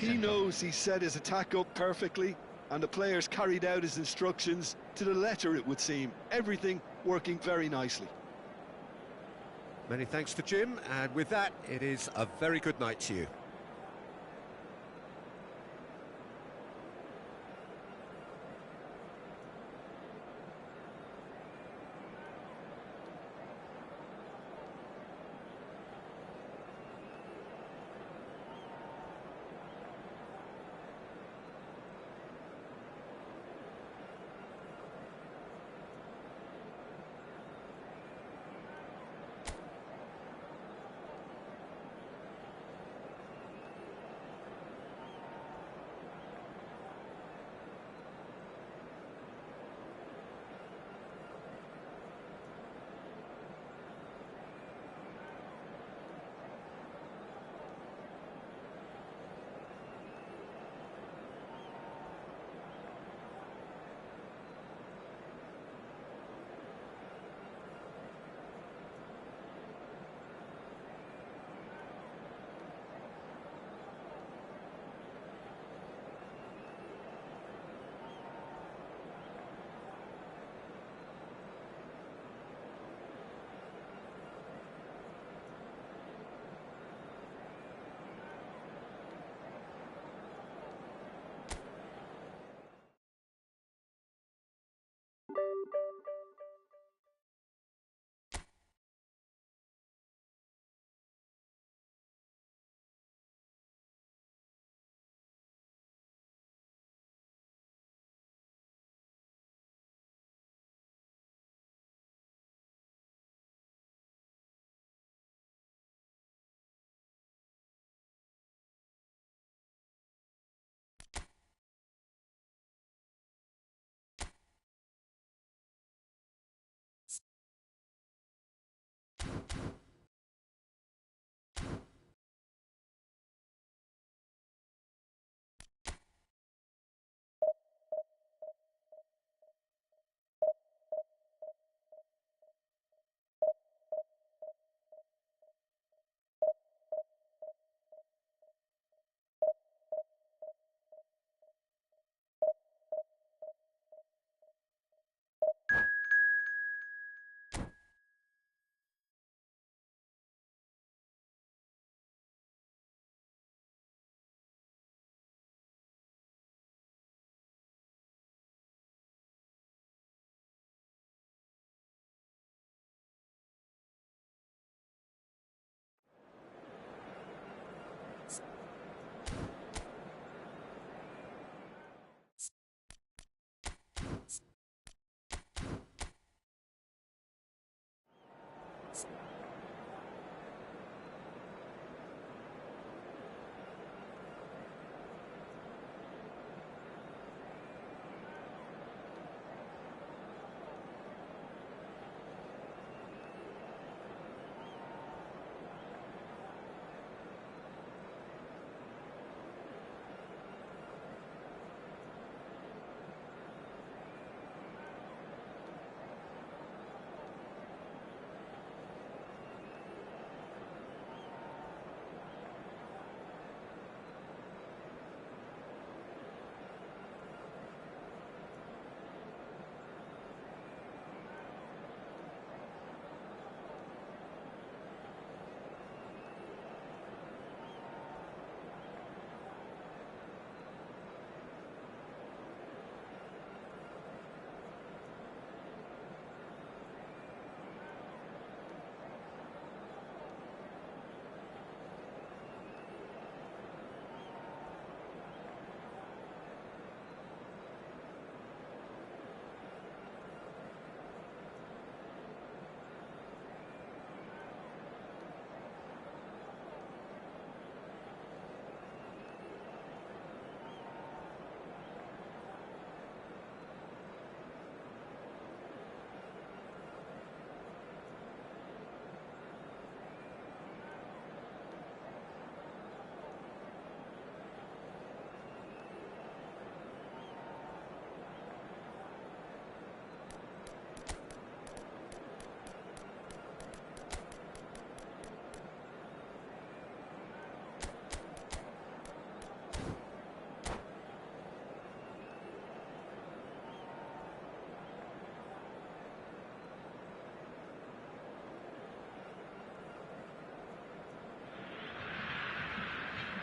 He knows he set his attack up perfectly, and the players carried out his instructions to the letter, it would seem. Everything working very nicely. Many thanks to Jim, and with that, it is a very good night to you.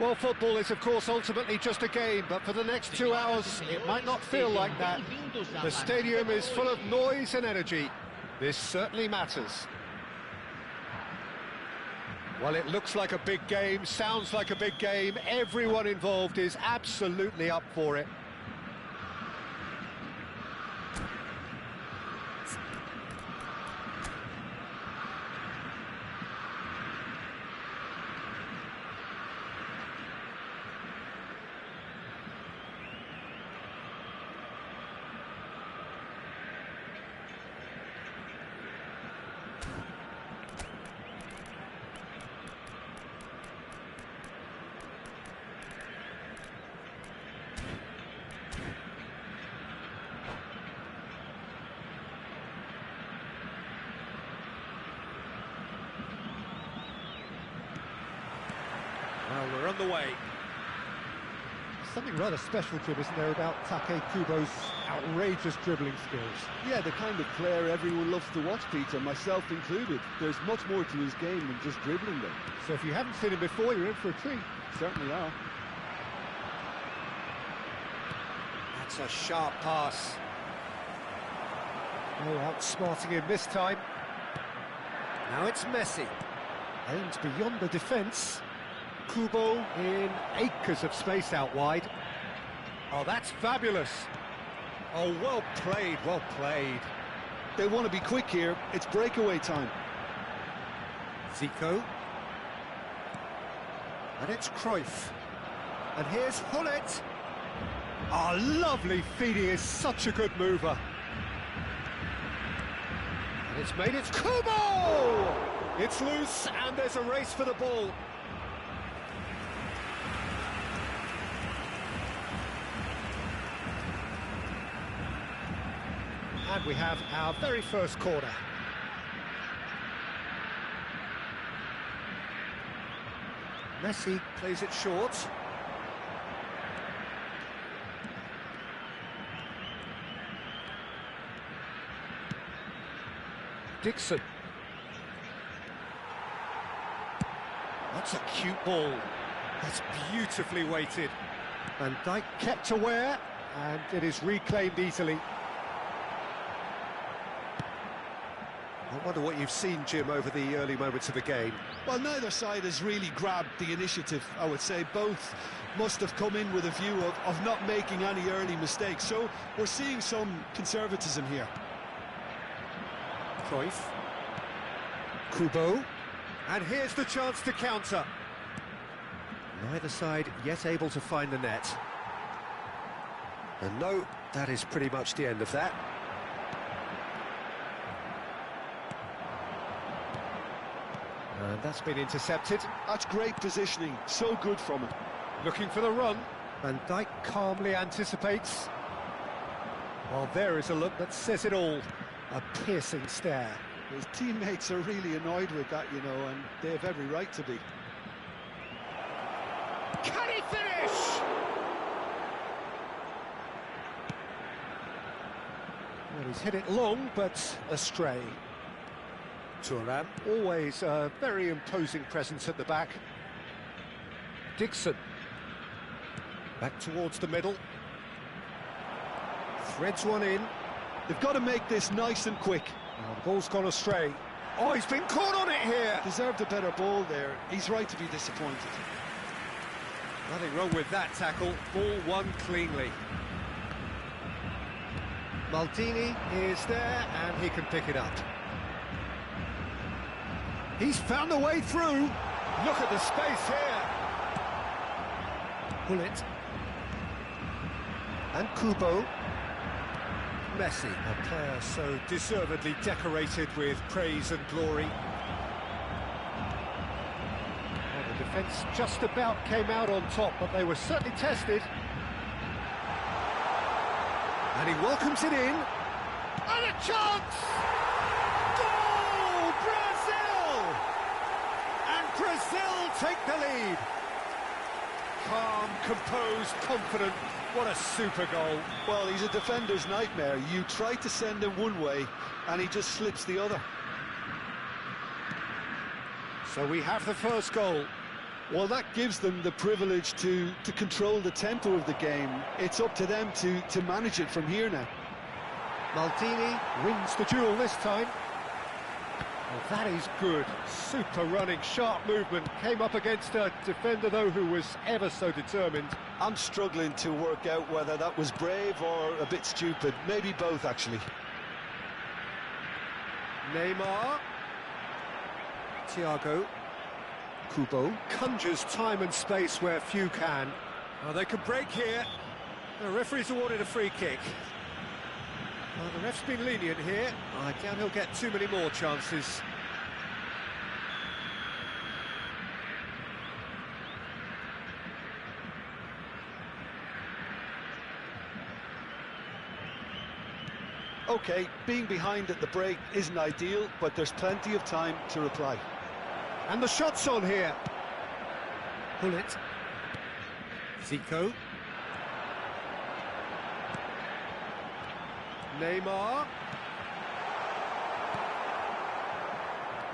Well, football is, of course, ultimately just a game, but for the next 2 hours, it might not feel like that. The stadium is full of noise and energy. This certainly matters. Well, it looks like a big game, sounds like a big game. Everyone involved is absolutely up for it. Well, we're on the way. Something rather special, Jim, isn't there, about Take Kubo's outrageous dribbling skills? Yeah, the kind of player everyone loves to watch, Peter, myself included. There's much more to his game than just dribbling them. So if you haven't seen him before, you're in for a treat. Certainly are. That's a sharp pass. Oh, outsmarting him this time. Now it's Messi. Aimed beyond the defence. Kubo in acres of space out wide. Oh, that's fabulous. Oh, well played, well played. They want to be quick here. It's breakaway time. Zico. And it's Cruyff. And here's Hullet. Oh, lovely feeding, is such a good mover. And it's made, it's Kubo! It's loose, and there's a race for the ball. And we have our very first corner. Messi plays it short. Dixon. That's a cute ball. That's beautifully weighted. Van Dijk kept aware, and it is reclaimed easily. I wonder what you've seen, Jim, over the early moments of the game. Well, neither side has really grabbed the initiative, I would say. Both must have come in with a view of not making any early mistakes. So we're seeing some conservatism here. Cruyff. Kubo. And here's the chance to counter. Neither side yet able to find the net. And no, that is pretty much the end of that. And that's been intercepted. That's great positioning, so good from him. Looking for the run. Van Dijk calmly anticipates. Well, there is a look that says it all. A piercing stare. His teammates are really annoyed with that, you know, and they have every right to be. Can he finish? Well, he's hit it long, but astray. Thuram. Always a very imposing presence at the back. Dixon. Back towards the middle. Threads one in. They've got to make this nice and quick. Oh, the ball's gone astray. Oh, he's been caught on it here. Deserved a better ball there. He's right to be disappointed. Nothing wrong with that tackle. Ball won cleanly. Maldini is there, and he can pick it up. He's found a way through. Look at the space here. Hullet. And Kubo. Messi, a player so deservedly decorated with praise and glory. Well, the defence just about came out on top, but they were certainly tested. And he welcomes it in. And a chance! Goal! Brazil! And Brazil take the lead. Calm, composed, confident. What a super goal. Well, he's a defender's nightmare. You try to send him one way, and he just slips the other. So we have the first goal. Well, that gives them the privilege to control the tempo of the game. It's up to them to manage it from here now. Maldini wins the duel this time. Well, that is good. Super running, sharp movement. Came up against a defender, though, who was ever so determined. I'm struggling to work out whether that was brave or a bit stupid. Maybe both, actually. Neymar. Thiago. Kubo conjures time and space where few can. Oh, they can break here. The referee's awarded a free kick. Well, the ref's been lenient here. I doubt he'll get too many more chances. OK, being behind at the break isn't ideal, but there's plenty of time to reply. And the shot's on here. Pull it. Zico. Neymar.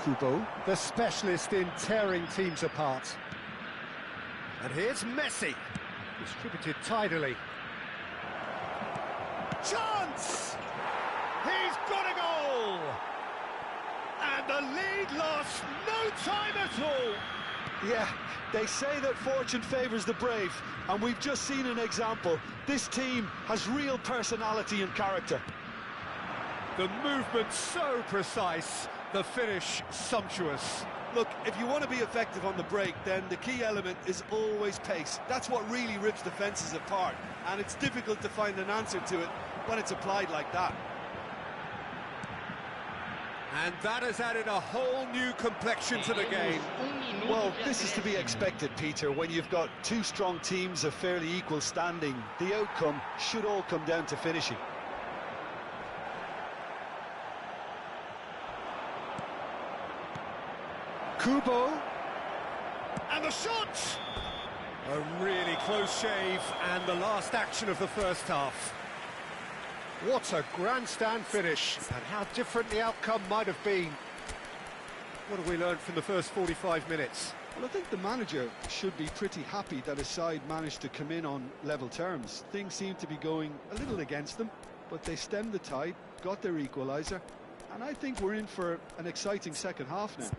Kubo, the specialist in tearing teams apart. And here's Messi. Distributed tidily. Chance! He's got a goal! And the lead lost no time at all. Yeah, they say that fortune favours the brave, and we've just seen an example. This team has real personality and character. The movement so precise, the finish sumptuous. Look, if you want to be effective on the break, then the key element is always pace. That's what really rips defences apart, and it's difficult to find an answer to it when it's applied like that. And that has added a whole new complexion to the game. Well, this is to be expected, Peter. When you've got two strong teams of fairly equal standing, the outcome should all come down to finishing. Kubo. And the shot! A really close shave, and the last action of the first half. What a grandstand finish, and how different the outcome might have been. What have we learned from the first 45 minutes? Well, I think the manager should be pretty happy that his side managed to come in on level terms. Things seem to be going a little against them, but they stemmed the tide, got their equaliser, and I think we're in for an exciting second half now.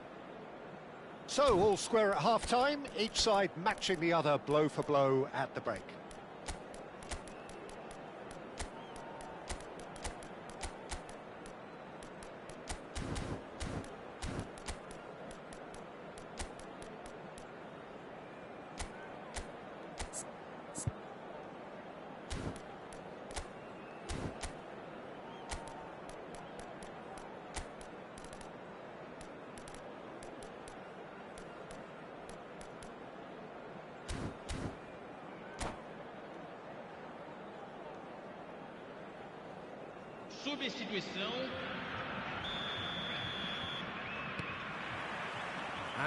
So, all square at half-time, each side matching the other blow for blow at the break. Substituição.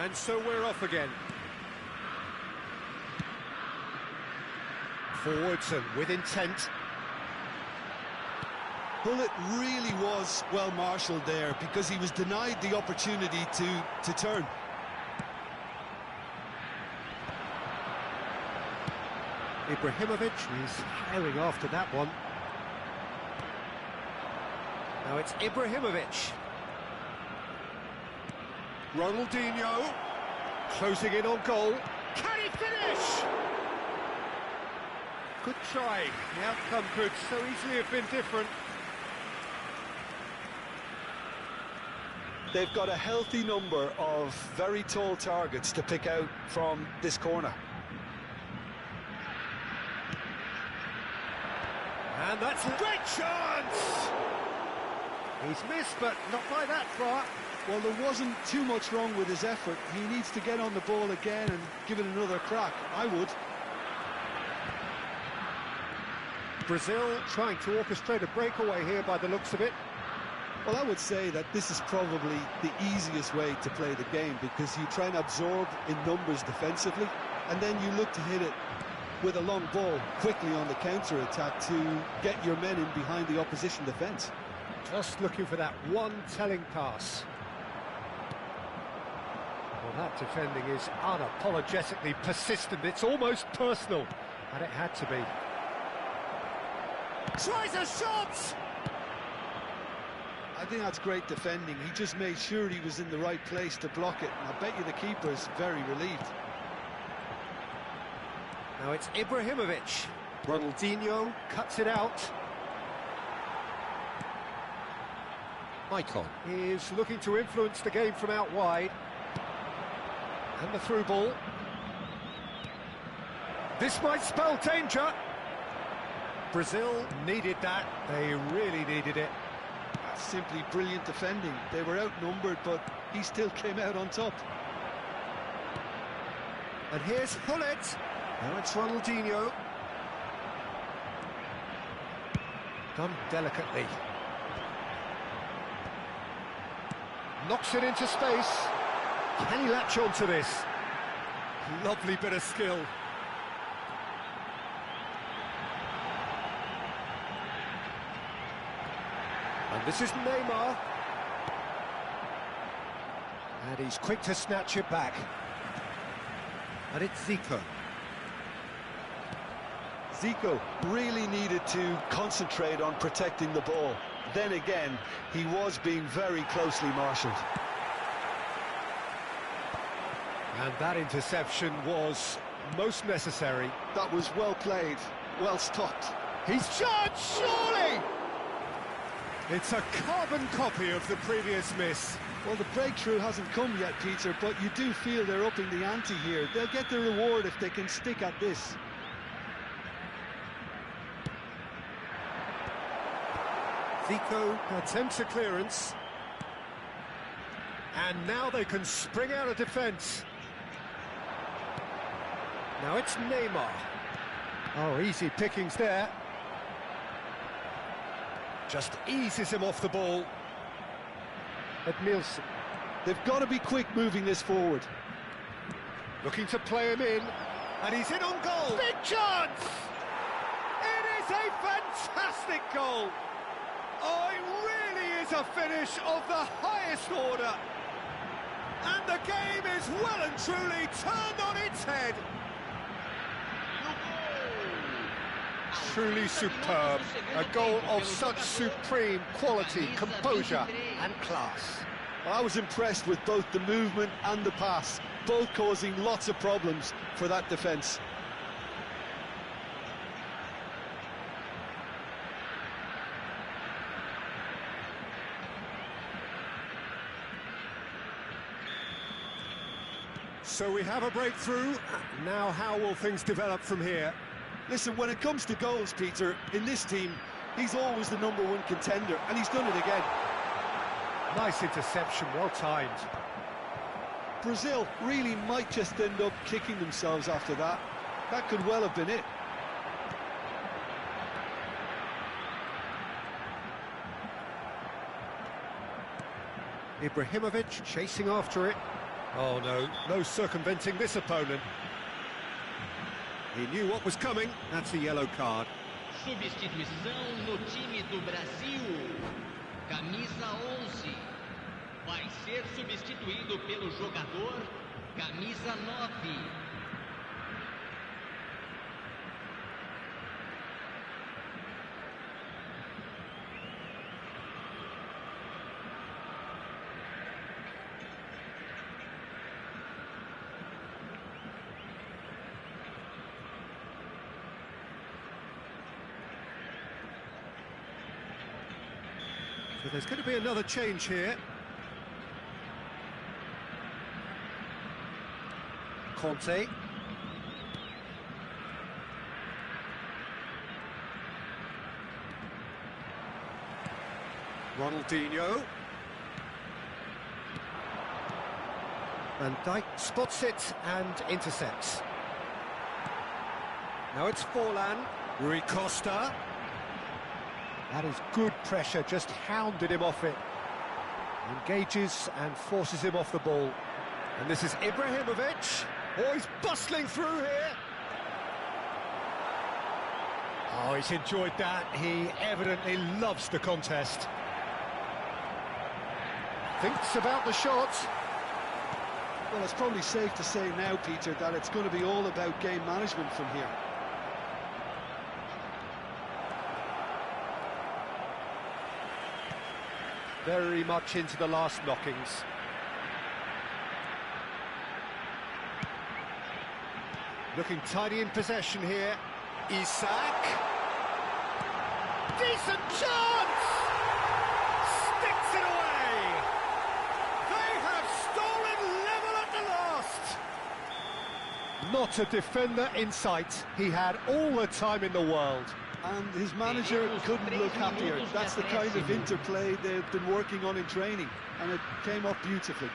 And so we're off again. Forwards and with intent. Well, it really was well marshalled there because he was denied the opportunity to turn. Ibrahimovic is herring after that one. Now it's Ibrahimovic. Ronaldinho closing in on goal. Can he finish? Good try. The outcome could so easily have been different. They've got a healthy number of very tall targets to pick out from this corner. And that's a great chance! He's missed, but not by that far. Well, there wasn't too much wrong with his effort. He needs to get on the ball again and give it another crack. I would. Brazil trying to orchestrate a breakaway here by the looks of it. Well, I would say that this is probably the easiest way to play the game because you try and absorb in numbers defensively, and then you look to hit it with a long ball quickly on the counter-attack to get your men in behind the opposition defence. Just looking for that one telling pass. Well, Well, that defending is unapologetically persistent. It's almost personal, and it had to be. Tries a shot! I think that's great defending. He just made sure he was in the right place to block it, and I bet you the keeper is very relieved. Now it's Ibrahimovic. Ronaldinho cuts it out. Icon is looking to influence the game from out wide. And the through ball. This might spell danger. Brazil needed that. They really needed it. That's simply brilliant defending. They were outnumbered, but he still came out on top. And here's Hullet. Now it's Ronaldinho. Done delicately. Knocks it into space. Can he latch on to this? Lovely bit of skill. And this is Neymar. And he's quick to snatch it back. And it's Zico. Zico really needed to concentrate on protecting the ball. Then again, he was being very closely marshalled. And that interception was most necessary. That was well played, well stopped. He's judged, surely! It's a carbon copy of the previous miss. Well, the breakthrough hasn't come yet, Peter, but you do feel they're upping the ante here. They'll get the reward if they can stick at this. Zico attempts a clearance. And now they can spring out of defence. Now it's Neymar. Oh, easy pickings there. Just eases him off the ball. Edmilson. They've got to be quick moving this forward. Looking to play him in. And he's in on goal. Big chance! It is a fantastic goal. Oh, it really is a finish of the highest order. And the game is well and truly turned on its head. Truly superb. A goal of such supreme quality, composure and class. I was impressed with both the movement and the pass, both causing lots of problems for that defence. So we have a breakthrough. Now how will things develop from here? Listen, when it comes to goals, Peter, in this team, he's always the #1 contender, and he's done it again. Nice interception, well timed. Brazil really might just end up kicking themselves after that. That could well have been it. Ibrahimovic chasing after it. Oh no, no circumventing this opponent. He knew what was coming. That's a yellow card. Substituição no time do Brasil. Camisa 11. Vai ser substituído pelo jogador camisa 9. So there's going to be another change here. Conte. Ronaldinho. Van Dijk spots it and intercepts. Now it's Forlan. Rui Costa. That is good pressure, just hounded him off it. Engages and forces him off the ball. And this is Ibrahimovic. Oh, he's bustling through here. Oh, he's enjoyed that. He evidently loves the contest. Thinks about the shot. Well, it's probably safe to say now, Peter, that it's going to be all about game management from here. Very much into the last knockings. Looking tidy in possession here. Isak. Decent chance! Sticks it away! They have stolen level at the last! Not a defender in sight. He had all the time in the world. And his manager couldn't look happier. That's the kind of interplay they've been working on in training, and it came off beautifully.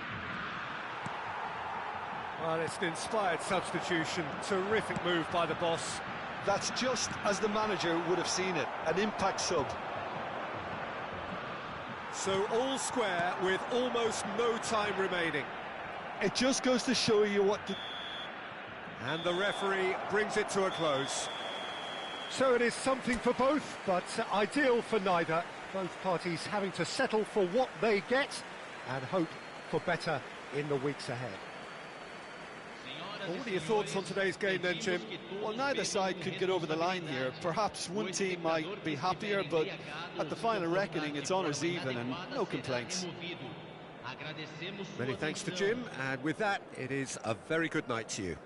Well, it's an inspired substitution. Terrific move by the boss. That's just as the manager would have seen it, an impact sub. So all square with almost no time remaining. It just goes to show you what to... And the referee brings it to a close. So it is something for both, but ideal for neither. Both parties having to settle for what they get and hope for better in the weeks ahead. What are your thoughts on today's game then, Jim? Well, neither side could get over the line here. Perhaps one team might be happier, but at the final reckoning, it's honours even and no complaints. Many thanks to Jim, and with that, it is a very good night to you.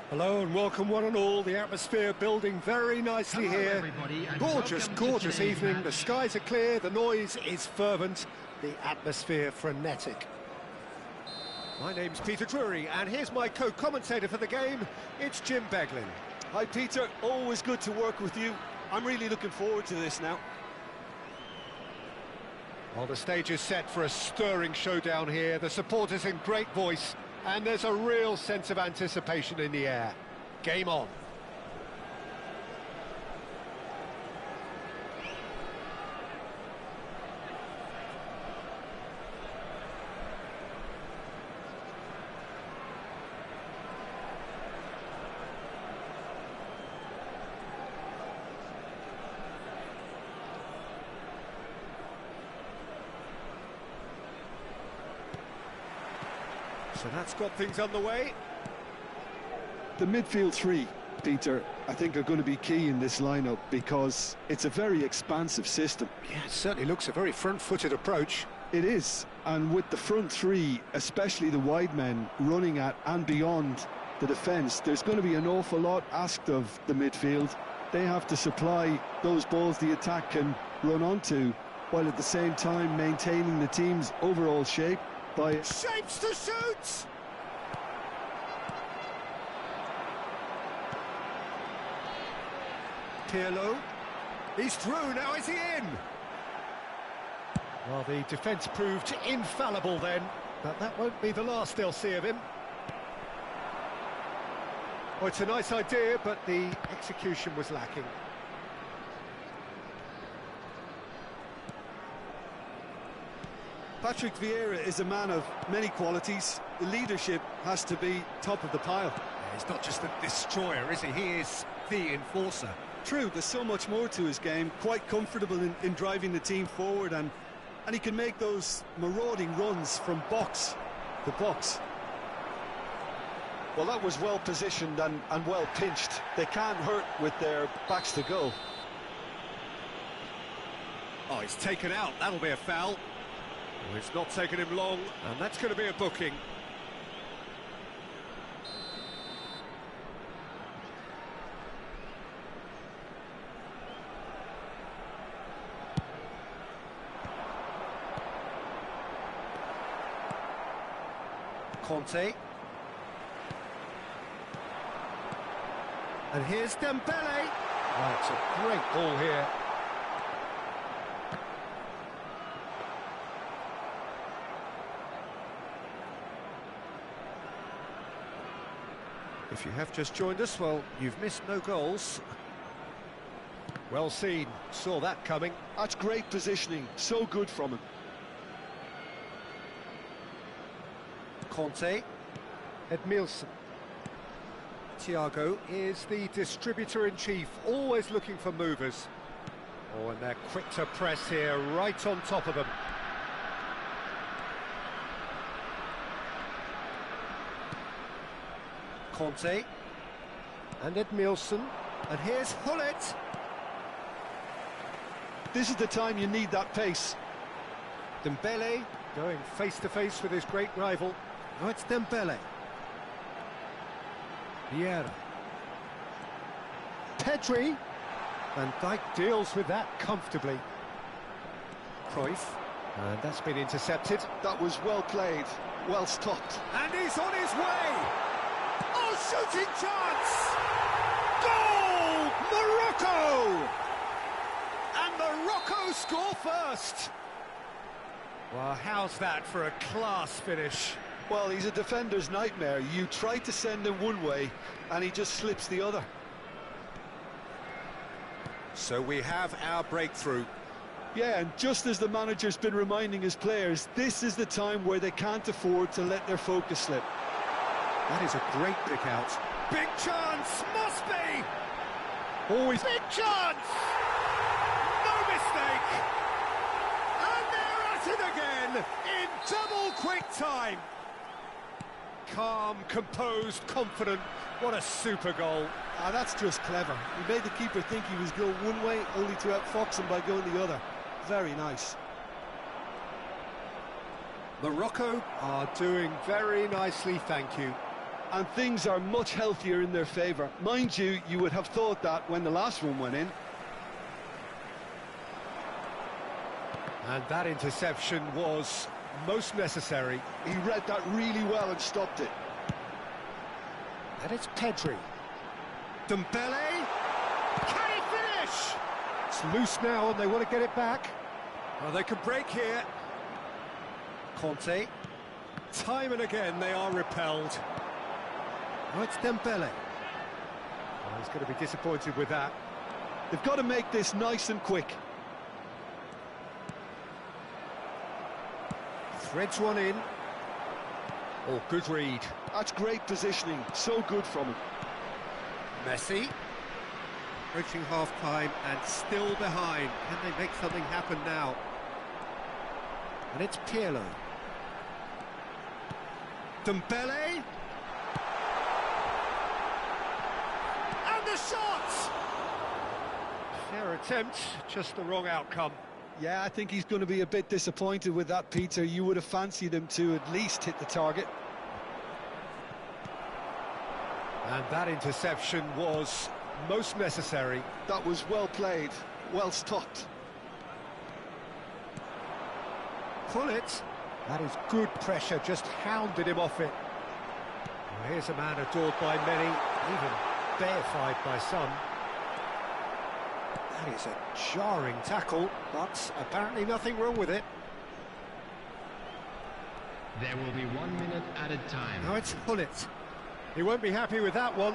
Hello and welcome one and all. The atmosphere building very nicely Hello, here. everybody, and Gorgeous, welcome to gorgeous today's evening. match. The skies are clear, the noise is fervent, the atmosphere frenetic. My name's Peter Drury, and here's my co-commentator for the game. It's Jim Beglin. Hi, Peter. Always good to work with you. I'm really looking forward to this now. Well, the stage is set for a stirring showdown here. The supporters in great voice, and there's a real sense of anticipation in the air. Game on. So that's got things underway. The midfield three, Peter, I think are going to be key in this lineup because it's a very expansive system. Yeah, it certainly looks a very front-footed approach. It is, and with the front three, especially the wide men, running at and beyond the defence, there's going to be an awful lot asked of the midfield. They have to supply those balls the attack can run onto, while at the same time maintaining the team's overall shape by... Shapes to shoot! Pirlo. He's through, now is he in? Well, the defence proved infallible then, but that won't be the last they'll see of him. Well, it's a nice idea, but the execution was lacking. Patrick Vieira is a man of many qualities. The leadership has to be top of the pile. He's not just the destroyer, is he? He is the enforcer. True, there's so much more to his game, quite comfortable in driving the team forward, and he can make those marauding runs from box to box. Well, that was well positioned and well pinched. They can't hurt with their backs to goal. Oh, he's taken out, that'll be a foul. Well, it's not taken him long, and that's going to be a booking. Conte. And here's Dembele. Oh, it's a great ball here. If you have just joined us, well, you've missed no goals. Well seen, saw that coming. That's great positioning, so good from him. Conte, Edmilson. Thiago is the distributor-in-chief, always looking for movers. Oh, and they're quick to press here, right on top of them. Conte, and Edmilson, and here's Hullet. This is the time you need that pace. Dembele going face-to-face with his great rival. Now it's Dembele. Vieira. Pedri. Van Dijk deals with that comfortably. Cruyff. And that's been intercepted. That was well played, well stopped. And he's on his way! Oh, shooting chance! Goal! Morocco! And Morocco score first! Well, how's that for a class finish? Well, he's a defender's nightmare. You try to send him one way, and he just slips the other. So we have our breakthrough. Yeah, and just as the manager's been reminding his players, this is the time where they can't afford to let their focus slip. That is a great pick out. Big chance! Must be! Always big chance! No mistake! And they're at it again in double quick time. Calm, composed, confident. What a super goal. Ah, that's just clever. He made the keeper think he was going one way, only to outfox him by going the other. Very nice. Morocco are doing very nicely, thank you. and things are much healthier in their favour. Mind you, you would have thought that when the last one went in. And that interception was most necessary. He read that really well and stopped it. And it's Pedri. Dembele. Can he finish? It's loose now and they want to get it back. Well, they can break here. Conte. Time and again they are repelled. Now it's Dembele. Oh, he's going to be disappointed with that. They've got to make this nice and quick. Threads one in. Oh, good read. That's great positioning, so good from him. Messi. Approaching half-time and still behind. Can they make something happen now? And it's Pirlo. Dembele. And the shot! Fair attempt, just the wrong outcome. Yeah, I think he's going to be a bit disappointed with that, Peter. You would have fancied him to at least hit the target. And that interception was most necessary. That was well played, well stopped. Pull it. That is good pressure, just hounded him off it. Well, here's a man adored by many, even deified by some. That is a jarring tackle, but apparently nothing wrong with it. There will be 1 minute added time. Now it's Hullet. He won't be happy with that one.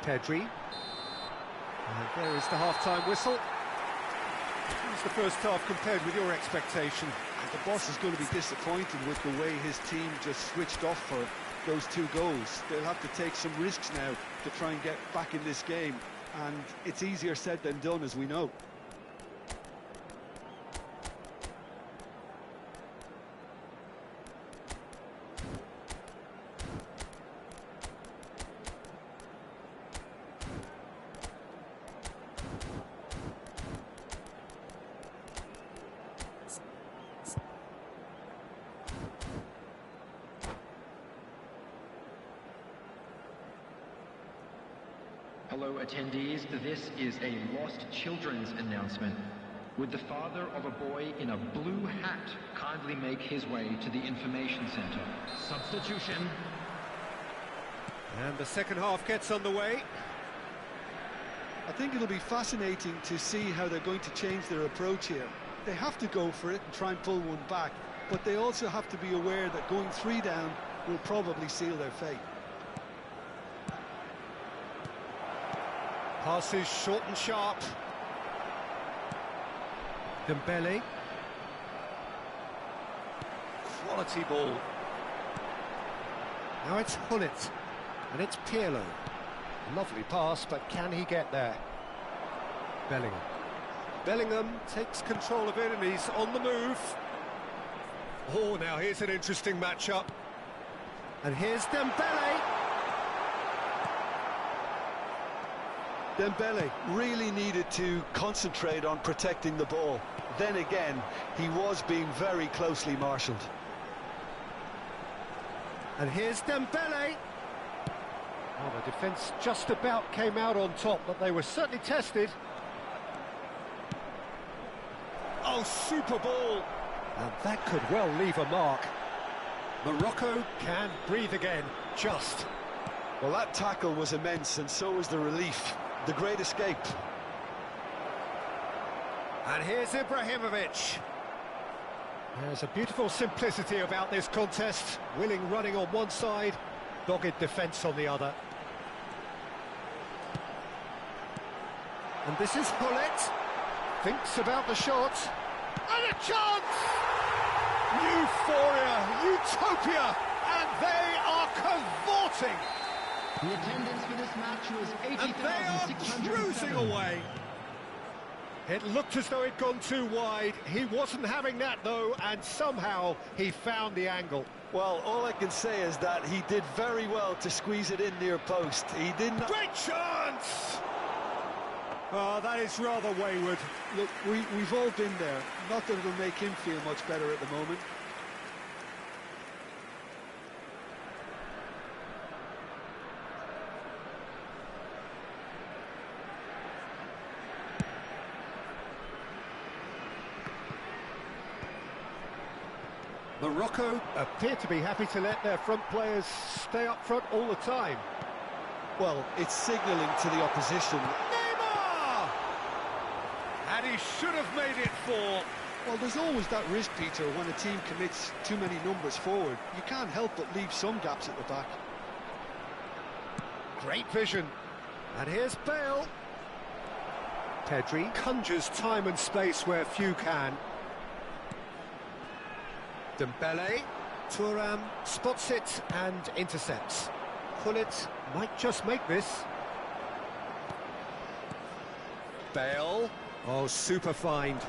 Pedri. And there is the half-time whistle. How's the first half compared with your expectation? The boss is going to be disappointed with the way his team just switched off for those 2 goals. They'll have to take some risks now to try and get back in this game, and it's easier said than done, as we know. Hello attendees, this is a lost children's announcement. Would the father of a boy in a blue hat kindly make his way to the information center? Substitution. And the second half gets underway. I think it'll be fascinating to see how they're going to change their approach here. They have to go for it and try and pull one back, but they also have to be aware that going 3 down will probably seal their fate. Passes short and sharp. Dembele. Quality ball. Now it's Hullet. And it's Pirlo. Lovely pass, but can he get there? Bellingham. Bellingham takes control of it and he's on the move. Oh, now here's an interesting matchup. And here's Dembele. Dembele really needed to concentrate on protecting the ball. Then again, he was being very closely marshalled. And here's Dembele. Oh, the defence just about came out on top, but they were certainly tested. Oh, super ball. And that could well leave a mark. Morocco can breathe again, just. Well, that tackle was immense, and so was the relief. The great escape. And here's Ibrahimovic. There's a beautiful simplicity about this contest. Willing running on one side, dogged defence on the other. And this is Hullet. Thinks about the shot. And a chance! Euphoria, utopia, and they are cavorting. The attendance for this match was And they are cruising 80,607. away. It looked as though it'd gone too wide. He wasn't having that, though, and somehow he found the angle. Well, all I can say is that he did very well to squeeze it in near post. He did not... Great chance! Oh, that is rather wayward. Look, we've all been there. Not that it'll make him feel much better at the moment. Morocco appear to be happy to let their front players stay up front all the time. Well, it's signalling to the opposition. Neymar! And he should have made it 4. Well, there's always that risk, Peter, when a team commits too many numbers forward. You can't help but leave some gaps at the back. Great vision. And here's Bale. Pedri conjures time and space where few can. Dembele. Thuram spots it and intercepts. Gullit might just make this. Bale. Oh, super find.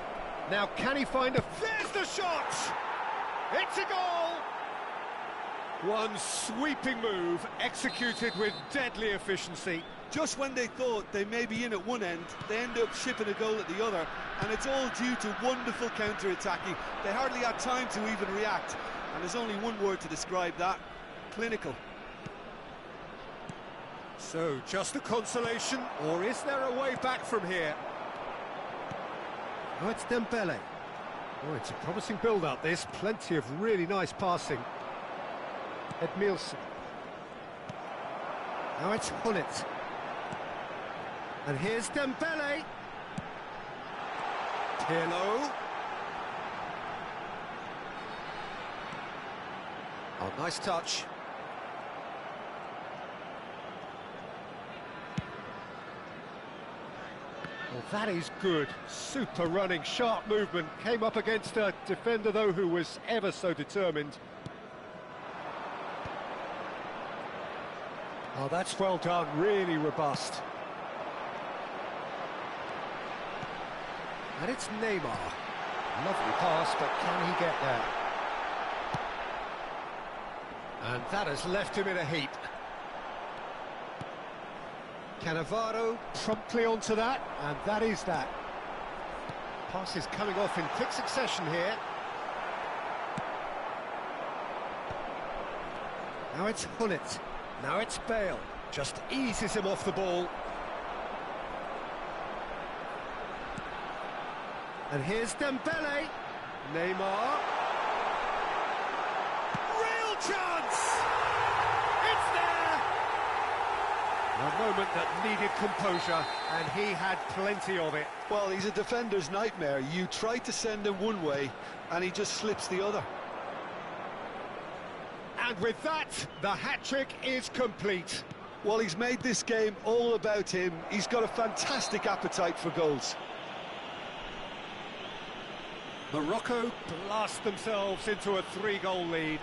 Now can he find a... There's the shot! It's a goal! One sweeping move, executed with deadly efficiency. Just when they thought they may be in at one end, they end up shipping a goal at the other, and it's all due to wonderful counter-attacking. They hardly had time to even react, and there's only one word to describe that: clinical. So, just a consolation, or is there a way back from here? Oh, it's Dembele. Oh, it's a promising build-up, this. Plenty of really nice passing. Edmilson. Now it's Gullit. And here's Dembele. Pirlo. Oh, nice touch. Well, that is good. Super running, sharp movement. Came up against a defender, though, who was ever so determined. Oh, that's well done. Really robust. And it's Neymar. Lovely pass, but can he get there? And that has left him in a heap. Cannavaro promptly onto that, and that is that. Passes coming off in quick succession here. Now it's Gullit. Now it's Bale. Just eases him off the ball. And here's Dembele. Neymar. Real chance! It's there! A moment that needed composure, and he had plenty of it. Well, he's a defender's nightmare. You try to send him one way, and he just slips the other. And with that, the hat-trick is complete. Well, he's made this game all about him. He's got a fantastic appetite for goals. Morocco blast themselves into a 3-goal lead.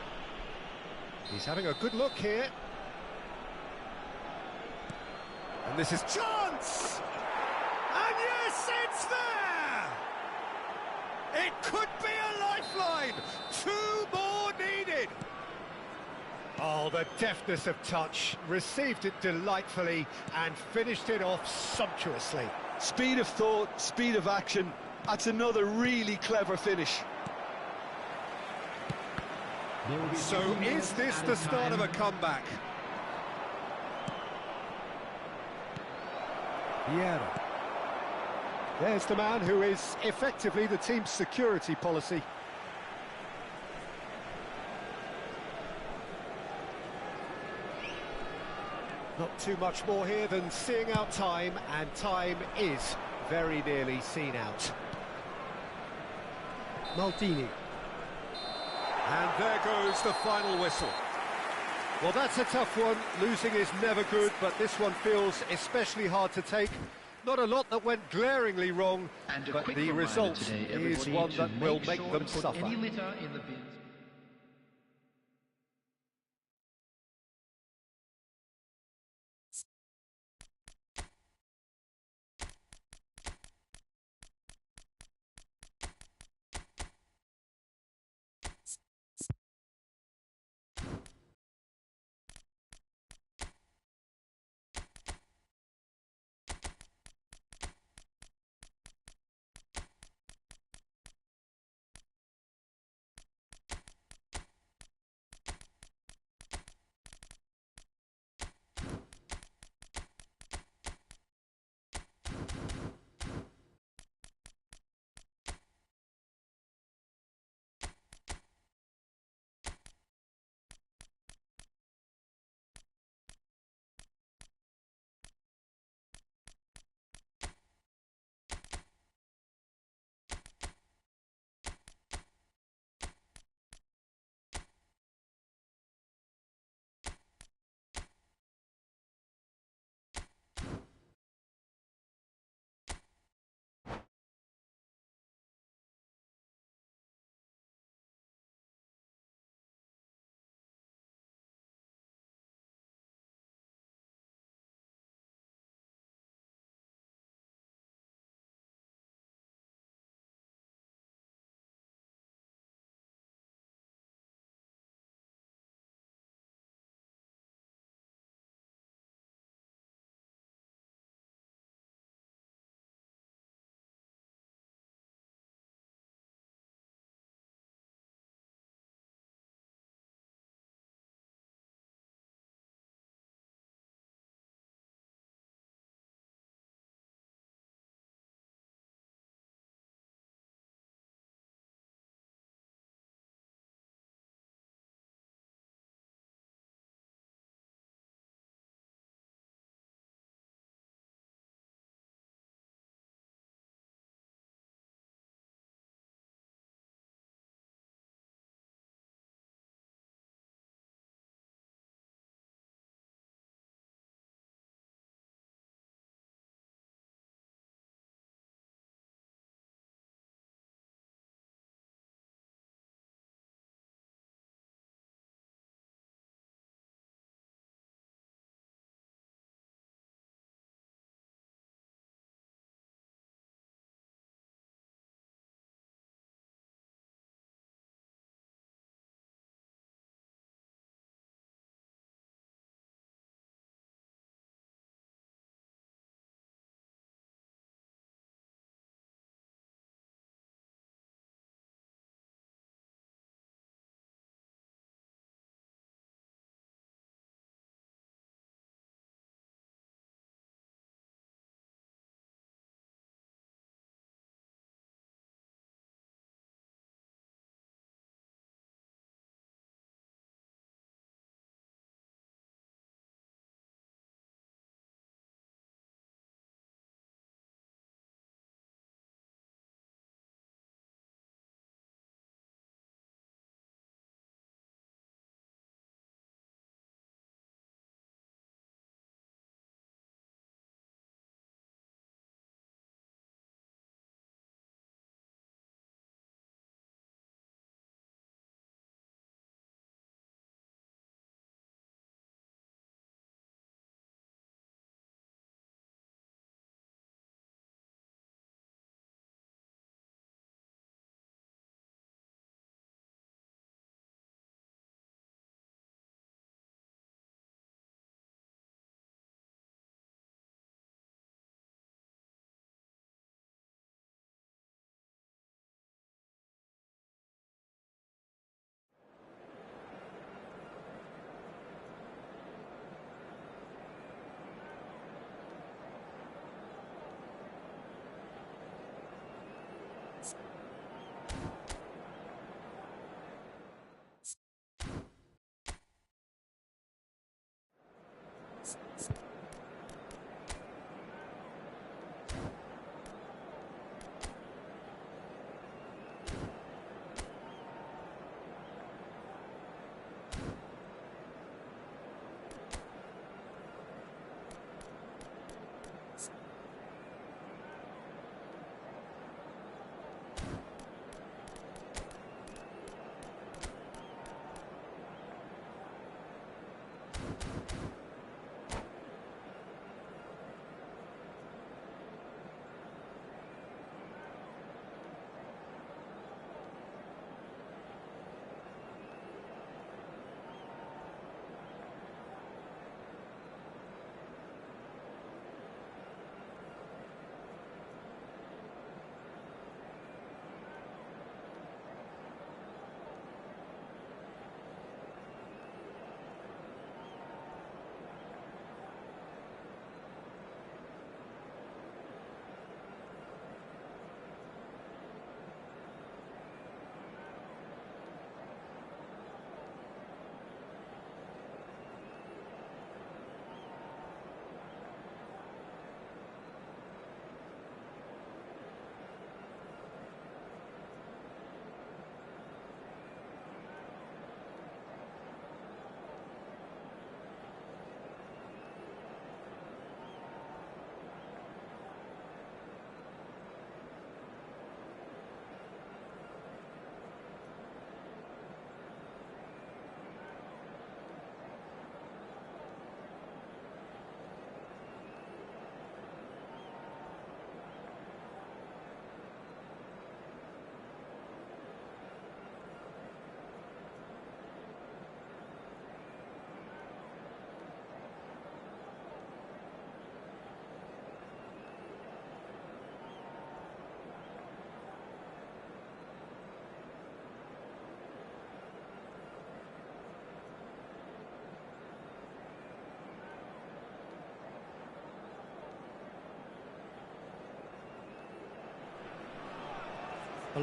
He's having a good look here. And this is chance! And yes, it's there! It could be a lifeline! 2 more needed! Oh, the deftness of touch. Received it delightfully and finished it off sumptuously. Speed of thought, speed of action. That's another really clever finish. So is this the start of a comeback? Vieira. There's the man who is effectively the team's security policy. Not too much more here than seeing out time, and time is very nearly seen out. Maldini. And there goes the final whistle. Well, that's a tough one. Losing is never good, but this one feels especially hard to take. Not a lot that went glaringly wrong, but the result is one that will make them suffer. Any litter in the bins.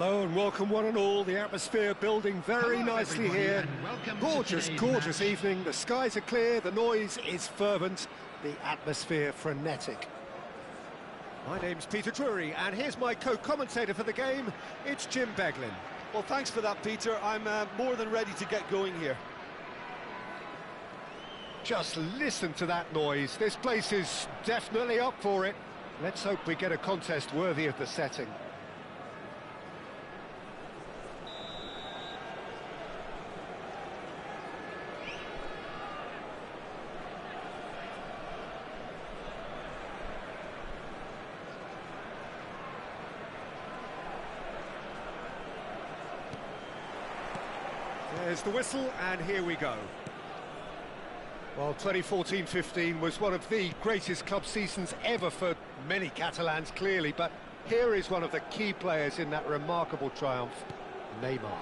Hello and welcome one and all. The atmosphere building very Hello, nicely everybody, here. and welcome to Gorgeous, today's gorgeous match. evening. The skies are clear, the noise is fervent, the atmosphere frenetic. My name's Peter Drury, and here's my co-commentator for the game. It's Jim Beglin. Well, thanks for that, Peter. I'm more than ready to get going here. Just listen to that noise. This place is definitely up for it. Let's hope we get a contest worthy of the setting. There's the whistle, and here we go. Well, 2014-15 was one of the greatest club seasons ever for many Catalans, clearly, but here is one of the key players in that remarkable triumph, Neymar.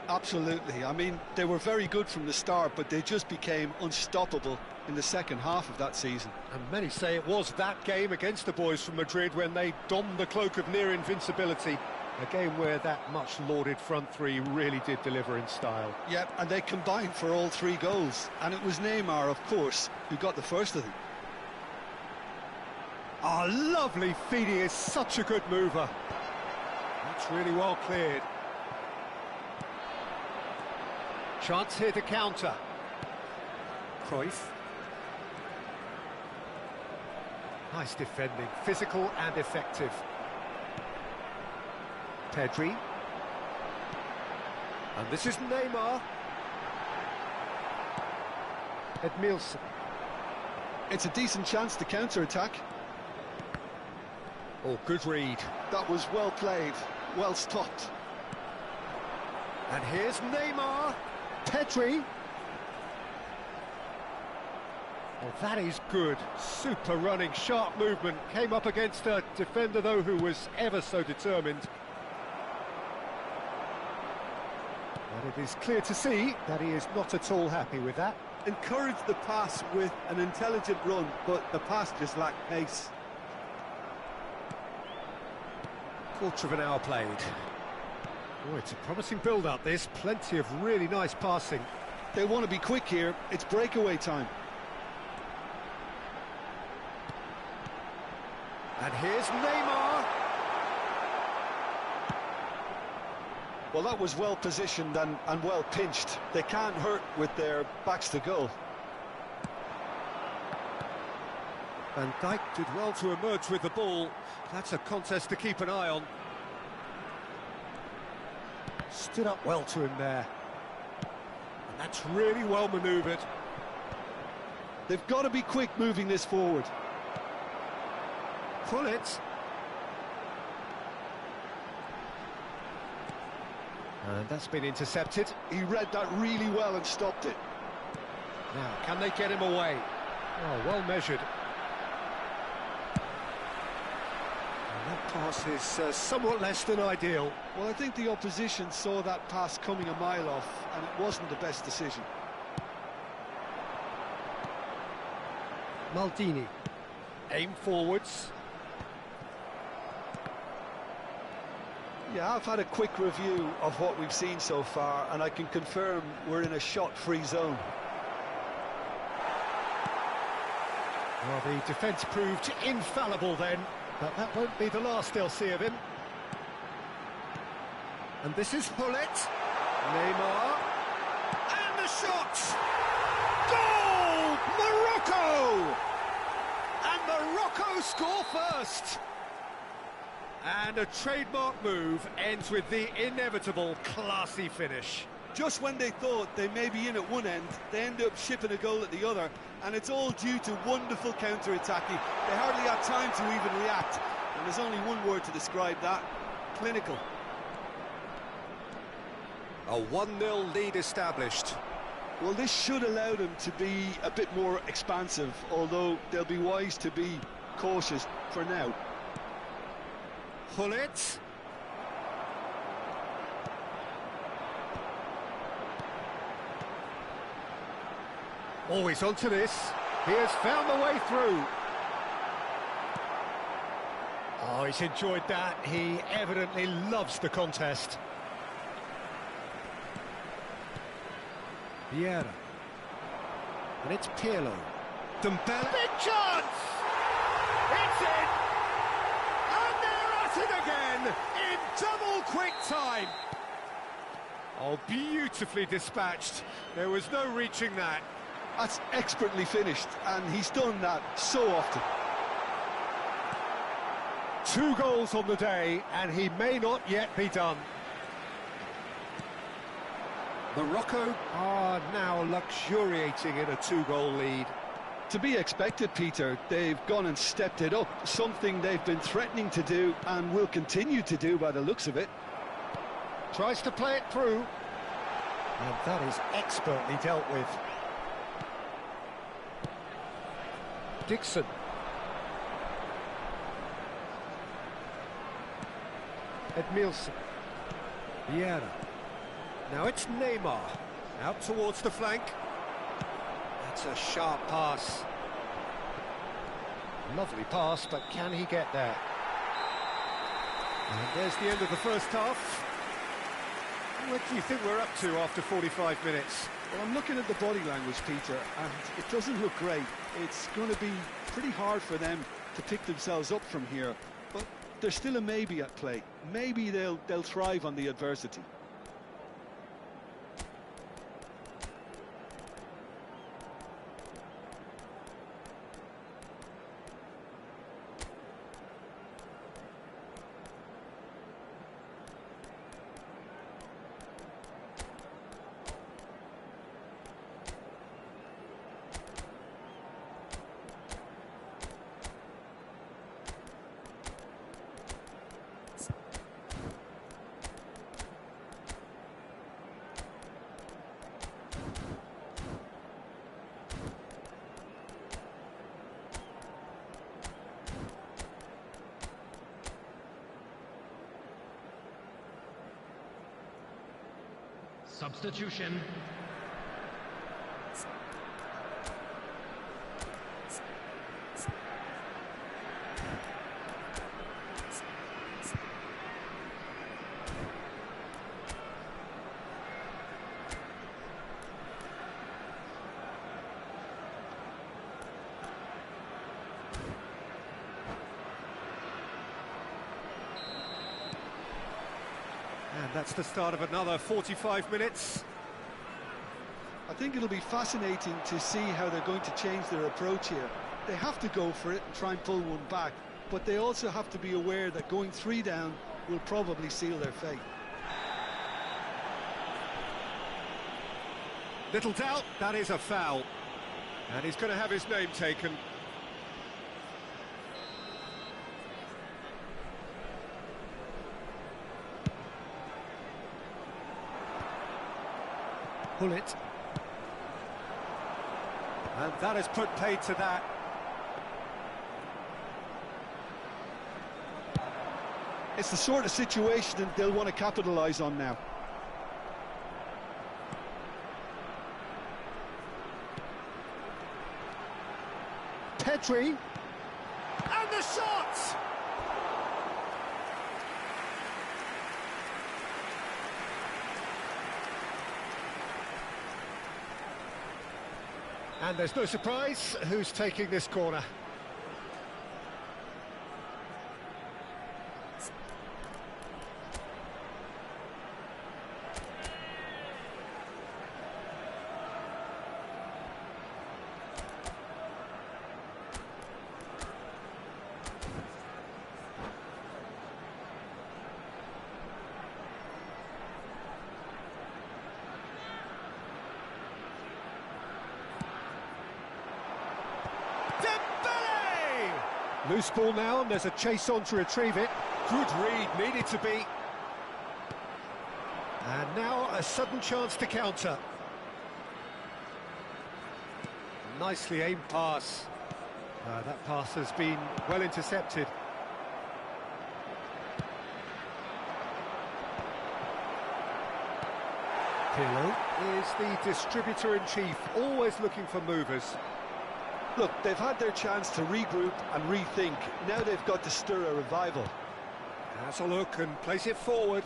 Absolutely. I mean, they were very good from the start, but they just became unstoppable in the second half of that season. And many say it was that game against the boys from Madrid when they donned the cloak of near invincibility. A game where that much-lauded front three really did deliver in style. Yep, and they combined for all 3 goals. And it was Neymar, of course, who got the first of them. Ah, lovely feed. He is such a good mover. That's really well cleared. Chance here to counter. Cruyff. Nice defending, physical and effective. Pedri. And this is Neymar. Edmilson. It's a decent chance to counter-attack. Oh, good read. That was well played, well stopped. And here's Neymar. Pedri. Oh, that is good. Super running, sharp movement. Came up against a defender, though, who was ever so determined. And it is clear to see that he is not at all happy with that. Encouraged the pass with an intelligent run, but the pass just lacked pace. Quarter of an hour played. Oh, it's a promising build-up, this. Plenty of really nice passing. They want to be quick here. It's breakaway time. And here's Neymar. Well, that was well positioned and well pinched. They can't hurt with their backs to goal. Van Dijk did well to emerge with the ball. That's a contest to keep an eye on. Stood up well to him there. And that's really well manoeuvred. They've got to be quick moving this forward. Gullit. And that's been intercepted. He read that really well and stopped it. Now, can they get him away? Oh, well measured. And that pass is somewhat less than ideal. Well, I think the opposition saw that pass coming a mile off, and it wasn't the best decision. Maldini. Aim forwards. Yeah, I've had a quick review of what we've seen so far, and I can confirm we're in a shot-free zone. Well, the defence proved infallible then, but that won't be the last they'll see of him. And this is Gullit. Neymar. And the shot! Goal! Morocco! And Morocco score first! And a trademark move ends with the inevitable classy finish. Just when they thought they may be in at one end, they end up shipping a goal at the other, and it's all due to wonderful counter-attacking. They hardly had time to even react, and there's only one word to describe that: clinical. A 1-0 lead established. Well, this should allow them to be a bit more expansive, although they'll be wise to be cautious for now. Gullit. Always onto this. He has found the way through. Oh, he's enjoyed that. He evidently loves the contest. Vieira. And it's Pirlo. Dembele. Big chance! It's in! And they're at it again in double quick time. Oh, beautifully dispatched. There was no reaching that. That's expertly finished, and he's done that so often. 2 goals on the day, and he may not yet be done. Morocco are now luxuriating in a 2-goal lead. To be expected, Peter. They've gone and stepped it up, something they've been threatening to do and will continue to do by the looks of it. Tries to play it through, and that is expertly dealt with. Dixon. Edmilson. Vieira. Now it's Neymar. Out towards the flank. That's a sharp pass. Lovely pass, but can he get there? And there's the end of the first half. What do you think we're up to after 45 minutes? Well, I'm looking at the body language, Peter, and it doesn't look great. It's going to be pretty hard for them to pick themselves up from here, but there's still a maybe at play. Maybe they'll thrive on the adversity. Substitution. And that's the start of another 45 minutes. I think it'll be fascinating to see how they're going to change their approach here. They have to go for it and try and pull one back, but they also have to be aware that going 3 down will probably seal their fate. Little doubt, that is a foul. And he's going to have his name taken. Pull it. And that has put paid to that. It's the sort of situation that they'll want to capitalise on now. Pedri. And the shot! And there's no surprise who's taking this corner. Loose ball now, and there's a chase on to retrieve it. Good read, needed to be. And now a sudden chance to counter. Nicely aimed pass. That pass has been well intercepted. Pirlo is the distributor-in-chief, always looking for movers. Look, they've had their chance to regroup and rethink. Now they've got to stir a revival. Has a look and place it forward.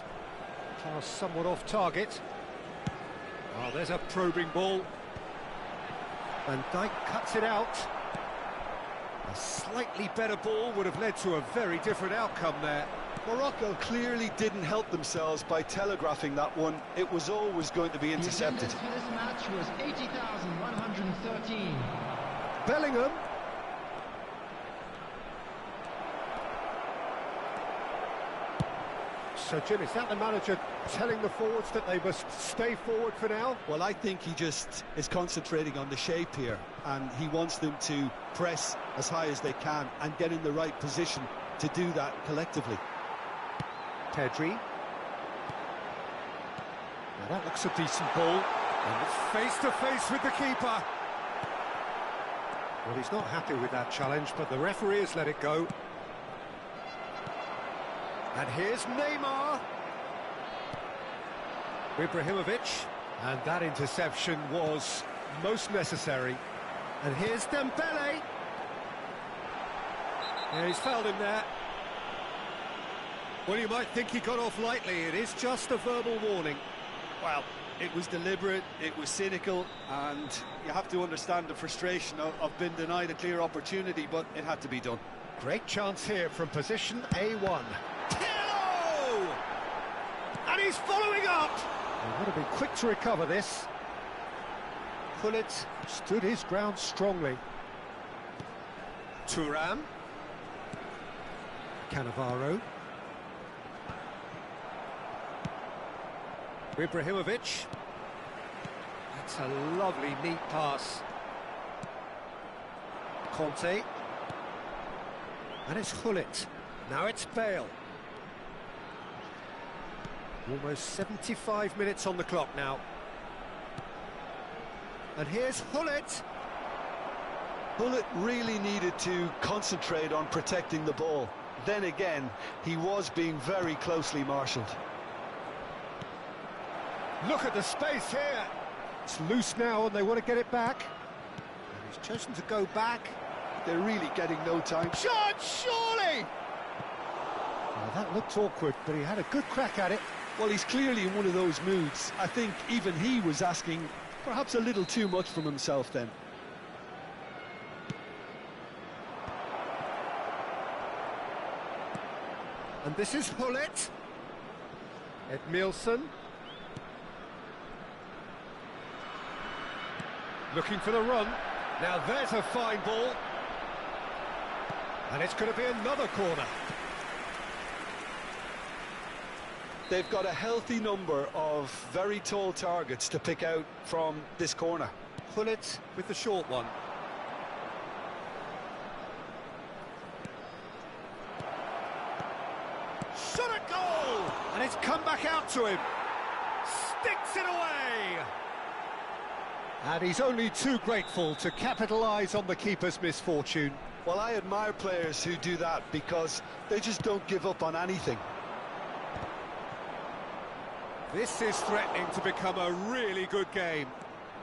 Pass somewhat off target. Oh, there's a probing ball. Van Dijk cuts it out. A slightly better ball would have led to a very different outcome there. Morocco clearly didn't help themselves by telegraphing that one. It was always going to be intercepted. The attendance for this match was 80,113. Bellingham. So, Jim, is that the manager telling the forwards that they must stay forward for now? Well, I think he just is concentrating on the shape here, and he wants them to press as high as they can and get in the right position to do that collectively. Pedri. Now that looks a decent ball. And face to face with the keeper. Well, he's not happy with that challenge, but the referee has let it go. And here's Neymar. Ibrahimovic. And that interception was most necessary. And here's Dembele. Yeah, he's fouled him there. Well, you might think he got off lightly. It is just a verbal warning. Well, it was deliberate, it was cynical, and you have to understand the frustration of being denied a clear opportunity, but it had to be done. Great chance here from position A1. Pirlo! And he's following up! They've got to be quick to recover this. Gullit stood his ground strongly. Thuram. Cannavaro. Ibrahimovic. That's a lovely, neat pass. Conte. And it's Gullit. Now it's Bale. Almost 75 minutes on the clock now. And here's Gullit. Gullit really needed to concentrate on protecting the ball. Then again, he was being very closely marshalled. Look at the space here. It's loose now and they want to get it back. And he's chosen to go back. They're really getting no time. Shot, surely! Well, that looked awkward, but he had a good crack at it. Well, he's clearly in one of those moods. I think even he was asking perhaps a little too much from himself then. And this is Gullit. Edmilson. Looking for the run. Now there's a fine ball. And it's going to be another corner. They've got a healthy number of very tall targets to pick out from this corner. Gullit with the short one. Shot a goal! And it's come back out to him. Sticks it away! And he's only too grateful to capitalise on the keeper's misfortune. Well, I admire players who do that because they just don't give up on anything. This is threatening to become a really good game.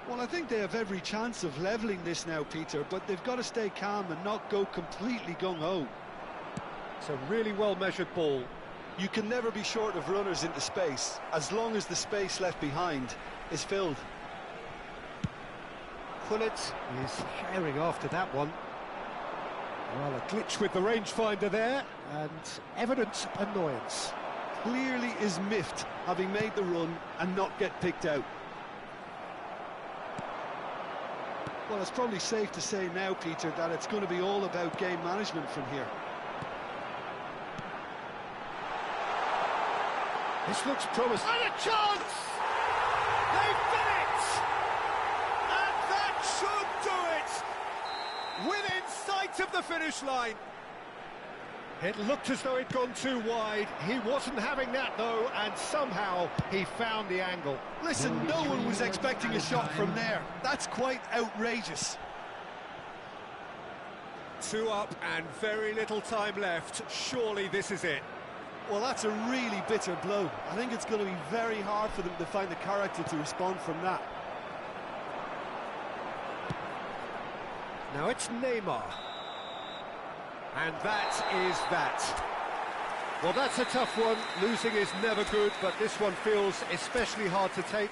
Well, I think they have every chance of levelling this now, Peter, but they've got to stay calm and not go completely gung-ho. It's a really well-measured ball. You can never be short of runners into space, as long as the space left behind is filled. Gullit is herring after that one. Well, a glitch with the rangefinder there, and evident annoyance. Clearly is miffed, having made the run and not get picked out. Well, it's probably safe to say now, Peter, that it's going to be all about game management from here. This looks promising. And a chance! They've done it! And that should do it! Within sight of the finish line. It looked as though it'd gone too wide. He wasn't having that, though, and somehow he found the angle. Listen, no one was expecting a shot from there. That's quite outrageous. 2 up and very little time left. Surely this is it. Well, that's a really bitter blow. I think it's going to be very hard for them to find the character to respond from that. Now it's Neymar. And that is that. Well, that's a tough one. Losing is never good, but this one feels especially hard to take.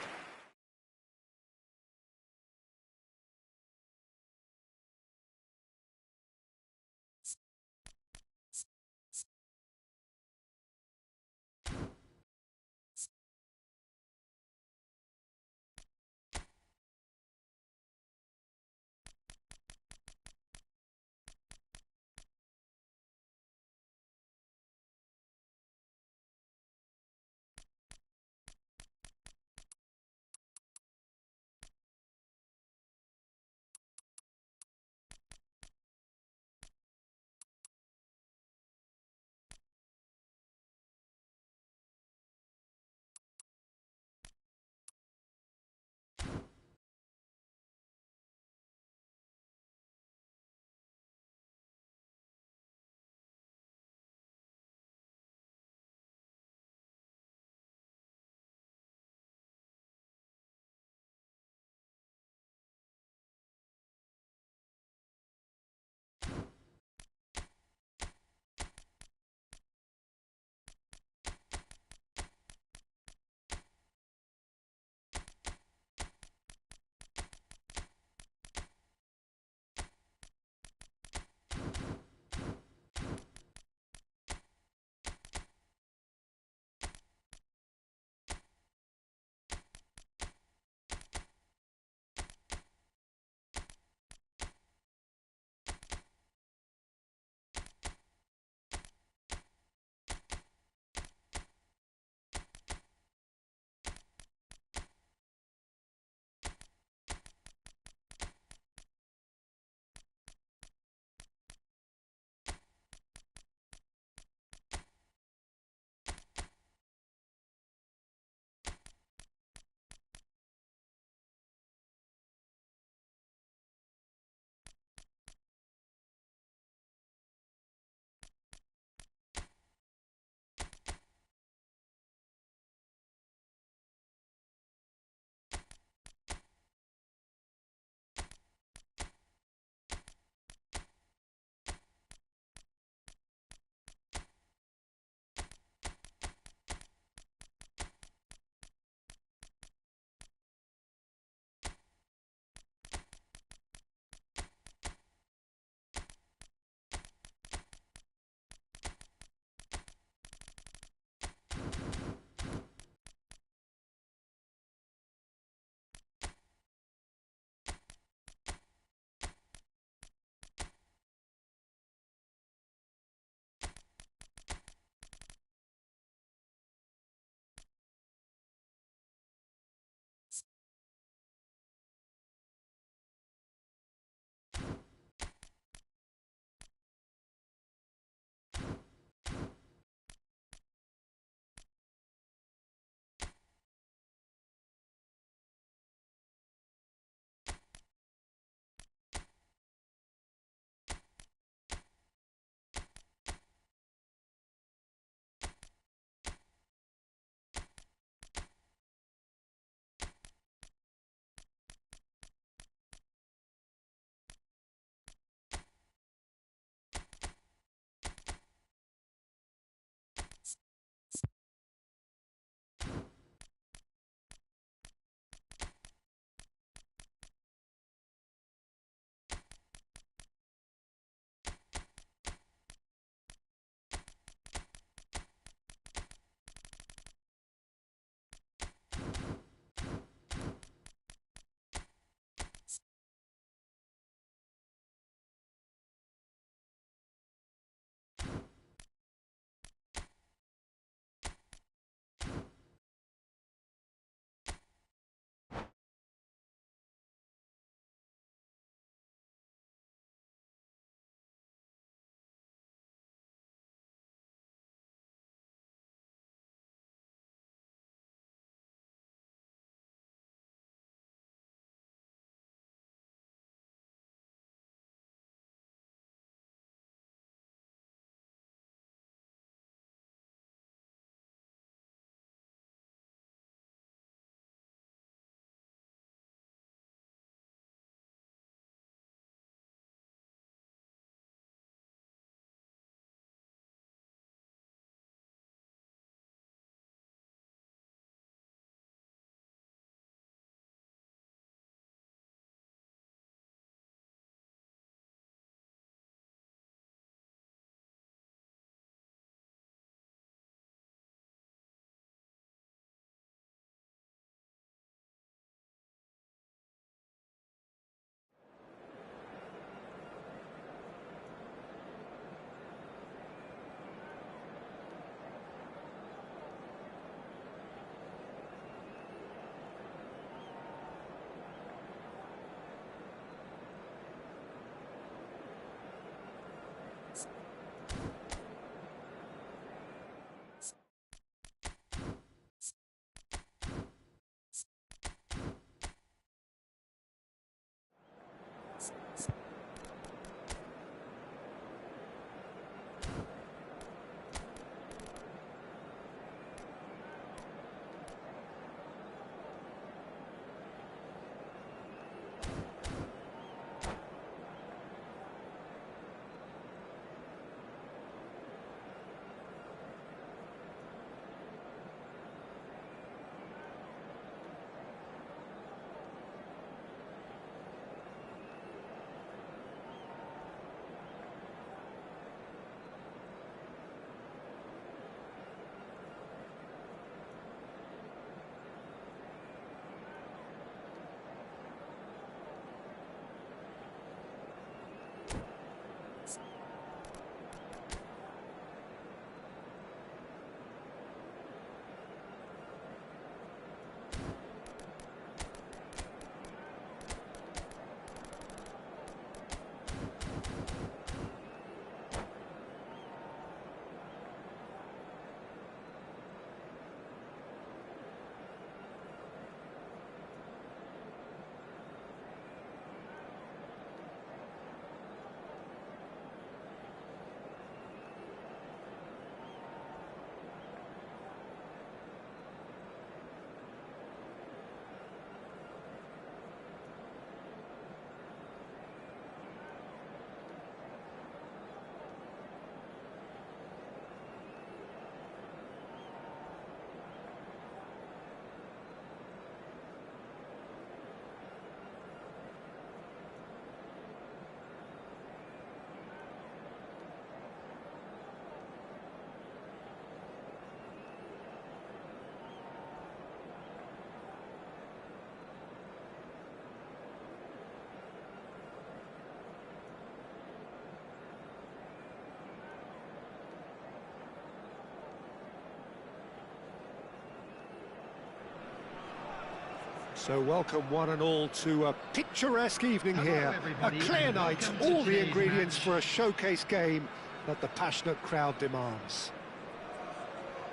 So welcome one and all to a picturesque evening Hello, here. A everybody, clear and night, welcome to all the today's ingredients match. for a showcase game that the passionate crowd demands.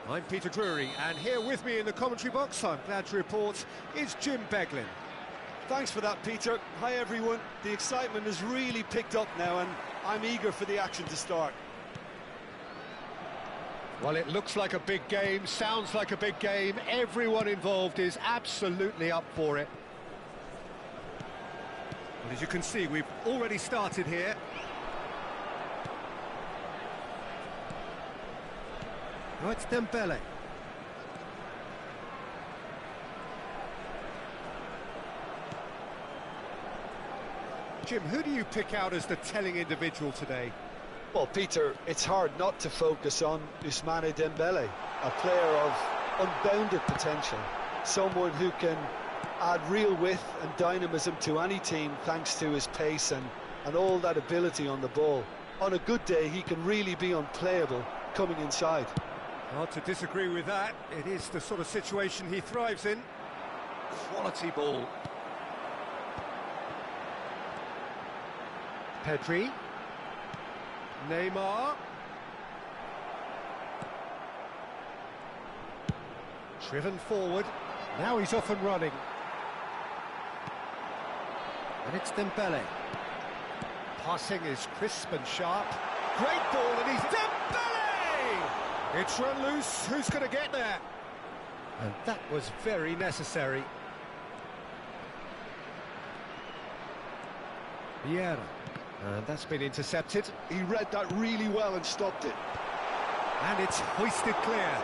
I'm Peter Drury, and here with me in the commentary box, I'm glad to report, is Jim Beglin. Thanks for that, Peter. Hi, everyone. The excitement has really picked up now, and I'm eager for the action to start. Well, it looks like a big game, sounds like a big game. Everyone involved is absolutely up for it. And as you can see, we've already started here. Now it's Dembele. Jim, who do you pick out as the telling individual today? Well, Peter, it's hard not to focus on Ousmane Dembele, a player of unbounded potential, someone who can add real width and dynamism to any team thanks to his pace and all that ability on the ball. On a good day, he can really be unplayable coming inside. Hard to disagree with that. It is the sort of situation he thrives in. Quality ball. Pedri. Neymar. Driven forward. Now he's off and running. And it's Dembele. Passing is crisp and sharp. Great ball, and he's Dembele! It's run loose. Who's going to get there? And that was very necessary. Vieira. And that's been intercepted. He read that really well and stopped it. And it's hoisted clear.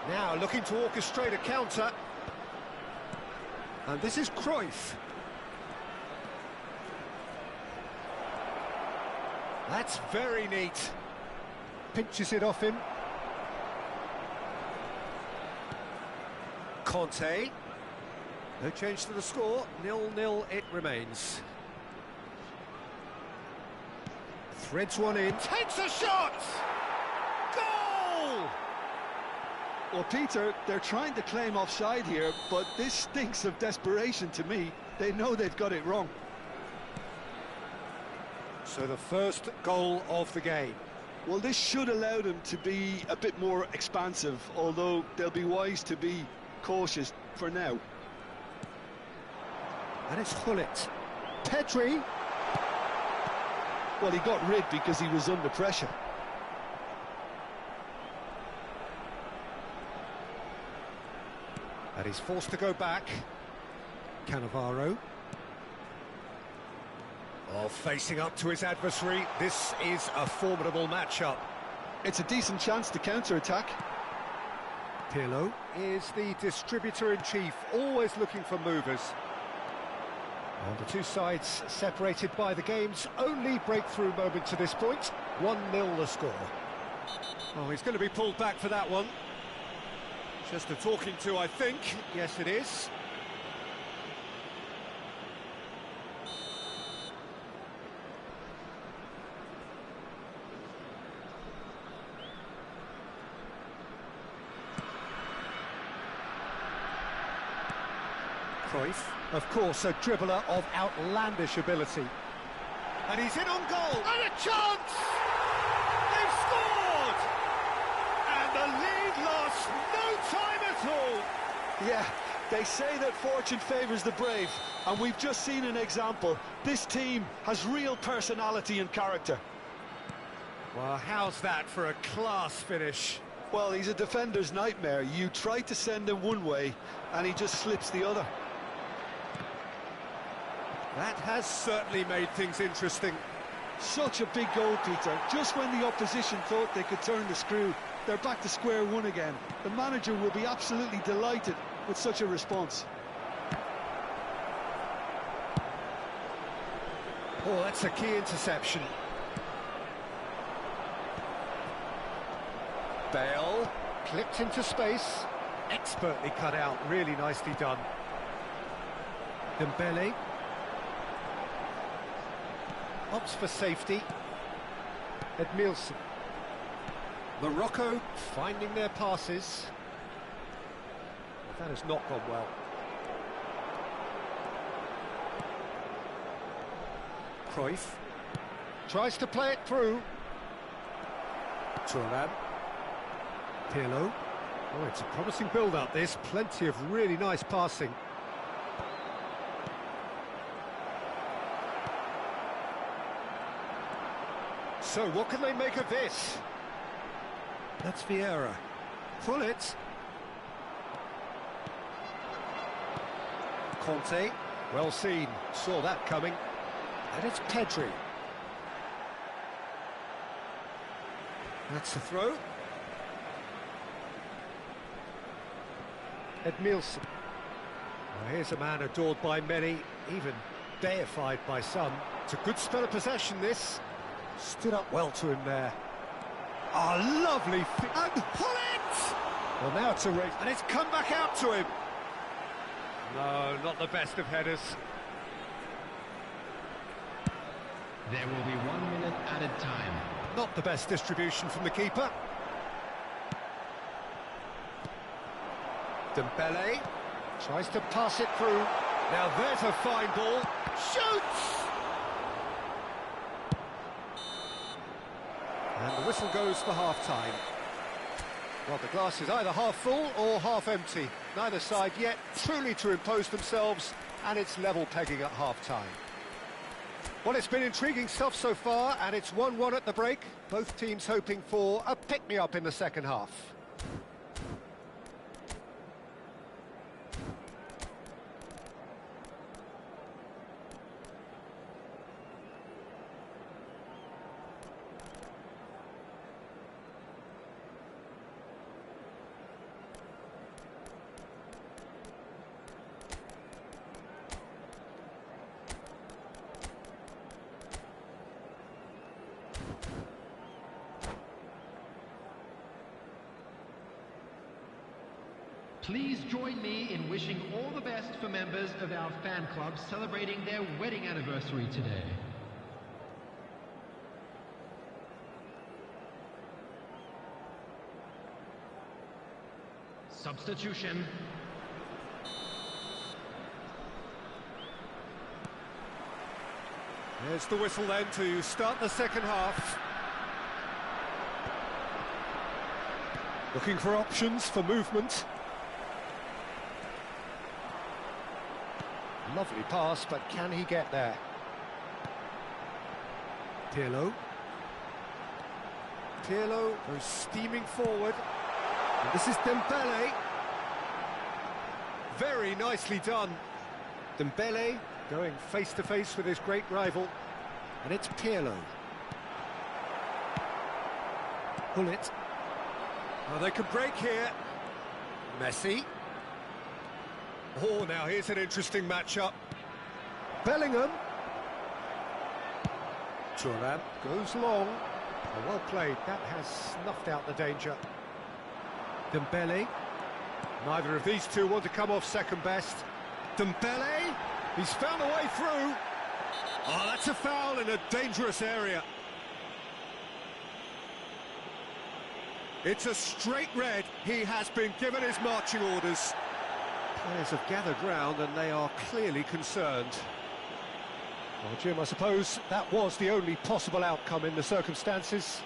Now looking to orchestrate a counter. And this is Cruyff. That's very neat. Pinches it off him. Conte. No change to the score. 0-0 it remains. Threads one in. Takes a shot! Goal! Well, Peter, they're trying to claim offside here, but this stinks of desperation to me. They know they've got it wrong. So the first goal of the game. Well, this should allow them to be a bit more expansive, although they'll be wise to be cautious for now. And it's Gullit. Pedri. Well, he got rid because he was under pressure. And he's forced to go back. Cannavaro. Oh, facing up to his adversary. This is a formidable matchup. It's a decent chance to counter-attack. Pirlo is the distributor-in-chief, always looking for movers. And the two sides separated by the game's only breakthrough moment to this point. 1-0 the score. Oh, he's going to be pulled back for that one. Just a talking to, I think. Yes, it is. Cruyff, of course, a dribbler of outlandish ability. And he's in on goal. And a chance! They've scored! And the lead lost no time at all. Yeah, they say that fortune favours the brave, and we've just seen an example. This team has real personality and character. Well, how's that for a class finish? Well, he's a defender's nightmare. You try to send him one way, and he just slips the other. That has certainly made things interesting. Such a big goal, Peter. Just when the opposition thought they could turn the screw, they're back to square one again. The manager will be absolutely delighted with such a response. Oh, that's a key interception. Bale, clipped into space, expertly cut out, really nicely done. Dembele. Opts for safety. Edmilson. Morocco finding their passes. That has not gone well. Cruyff tries to play it through. Thuram. Pirlo. Oh, it's a promising build-up, this. Plenty of really nice passing. So, what can they make of this? That's Vieira. Pull it. Conte. Well seen. Saw that coming. And it's Pedri. That's the throw. Edmilson. Well, here's a man adored by many, even deified by some. It's a good spell of possession, this. Stood up well to him there. Oh, lovely and pull it! Well, now it's a race, and it's come back out to him. No, not the best of headers. There will be 1 minute added time. Not the best distribution from the keeper. Dembele tries to pass it through. Now there's a fine ball. Shoots! And the whistle goes for half-time. Well, the glass is either half full or half empty. Neither side yet truly to impose themselves, and it's level pegging at half-time. Well, it's been intriguing stuff so far, and it's 1-1 at the break. Both teams hoping for a pick-me-up in the second half. Please join me in wishing all the best for members of our fan club celebrating their wedding anniversary today. Substitution. There's the whistle then to start the second half. Looking for options for movement. Lovely pass, but can he get there? Pirlo. Pirlo goes steaming forward. And this is Dembele. Very nicely done. Dembele going face-to-face with his great rival. And it's Pirlo. Pull it. Oh, they can break here. Messi. Oh, now here's an interesting matchup. Bellingham. Thuram goes long. Oh, well played. That has snuffed out the danger. Dembele. Neither of these two want to come off second best. Dembele. He's found a way through. Oh, that's a foul in a dangerous area. It's a straight red. He has been given his marching orders. Players have gathered round and they are clearly concerned. Well, Jim, I suppose that was the only possible outcome in the circumstances.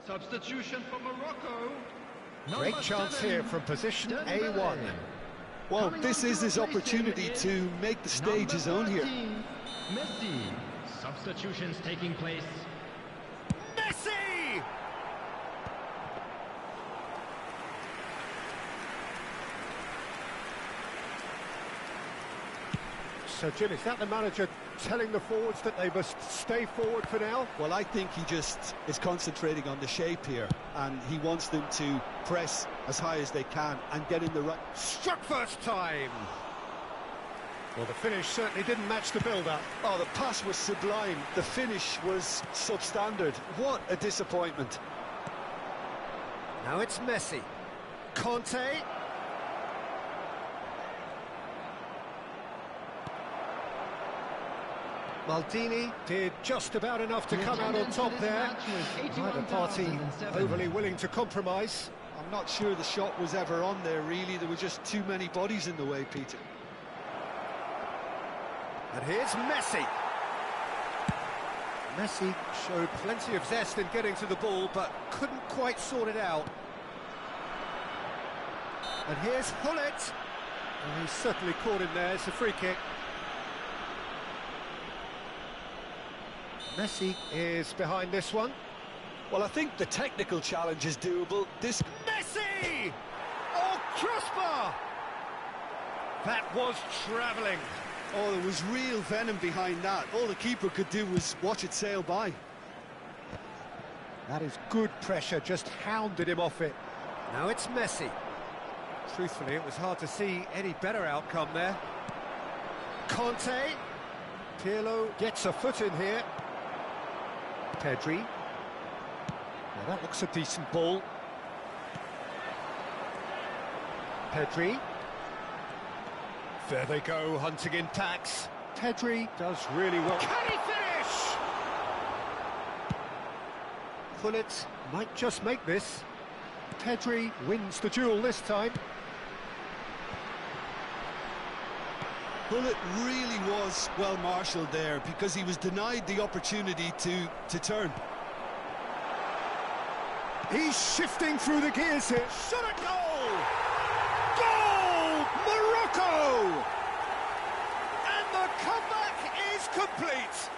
Substitution for Morocco. Great chance here from position A1. Well, this is his opportunity to make the stage his own here. Messi. Substitutions taking place. Messi! So, Jim, is that the manager telling the forwards that they must stay forward for now? Well, I think he just is concentrating on the shape here, and he wants them to press as high as they can and get in the right... Struck first time! Well, the finish certainly didn't match the build-up. Oh, the pass was sublime. The finish was substandard. What a disappointment. Now it's Messi. Conte. Maldini did just about enough to come out on top there. Neither party overly willing to compromise. I'm not sure the shot was ever on there, really. There were just too many bodies in the way, Peter. And here's Messi. Messi showed plenty of zest in getting to the ball, but couldn't quite sort it out. And here's Gullit. And he's certainly caught him there. It's a free kick. Messi is behind this one. Well, I think the technical challenge is doable. This... Messi! Oh, crossbar! That was travelling. Oh, there was real venom behind that. All the keeper could do was watch it sail by. That is good pressure, just hounded him off it. Now it's Messi. Truthfully, it was hard to see any better outcome there. Conte. Pirlo gets a foot in here. Pedri. Now that looks a decent ball. Pedri. There they go, hunting in packs. Pedri does really well. Can he finish? Gullit might just make this. Pedri wins the duel this time. Gullit really was well marshalled there because he was denied the opportunity to turn. He's shifting through the gears here. Shot at goal! Goal! Morocco! And the comeback is complete.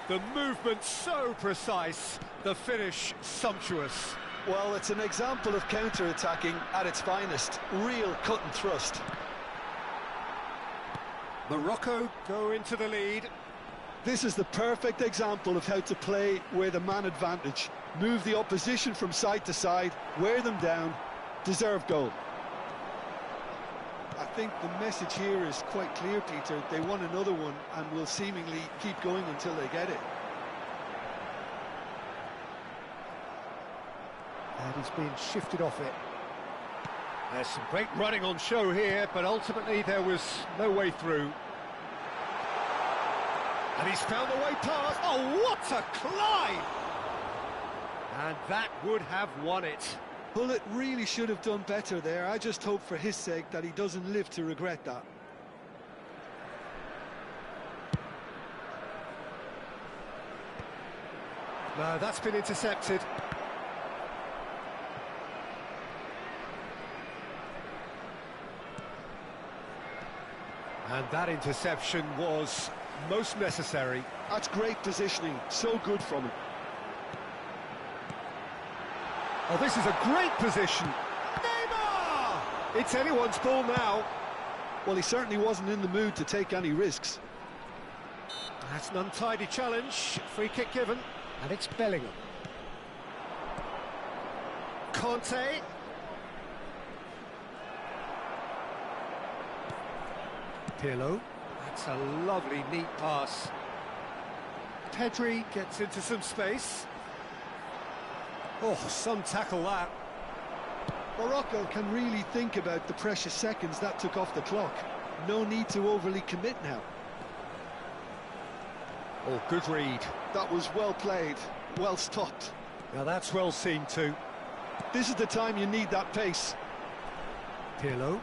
The movement so precise, the finish sumptuous. Well, it's an example of counter-attacking at its finest. Real cut and thrust. Morocco go into the lead. This is the perfect example of how to play with a man advantage. Move the opposition from side to side, wear them down, deserve goal. I think the message here is quite clear, Peter. They want another one and will seemingly keep going until they get it. And he's been shifted off it. There's some great running on show here, but ultimately there was no way through. And he's found the way past. Oh, what a climb! And that would have won it. Gullit really should have done better there. I just hope for his sake that he doesn't live to regret that. No, that's been intercepted. And that interception was most necessary. That's great positioning, so good from him. Oh, this is a great position. Neymar! It's anyone's ball now. Well, he certainly wasn't in the mood to take any risks. That's an untidy challenge. Free kick given. And it's Bellingham. Conte. Pirlo. That's a lovely, neat pass. Pedri gets into some space. Oh, some tackle that. Morocco can really think about the precious seconds that took off the clock. No need to overly commit now. Oh, good read. That was well played, well stopped. Now that's well seen too. This is the time you need that pace. Pirlo.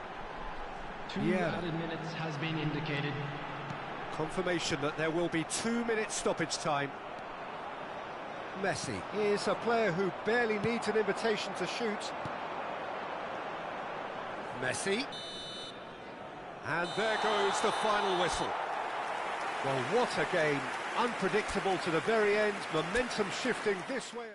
2 added minutes has been indicated. Confirmation that there will be 2 minutes stoppage time. Messi is a player who barely needs an invitation to shoot. Messi. And there goes the final whistle. Well, what a game. Unpredictable to the very end. Momentum shifting this way.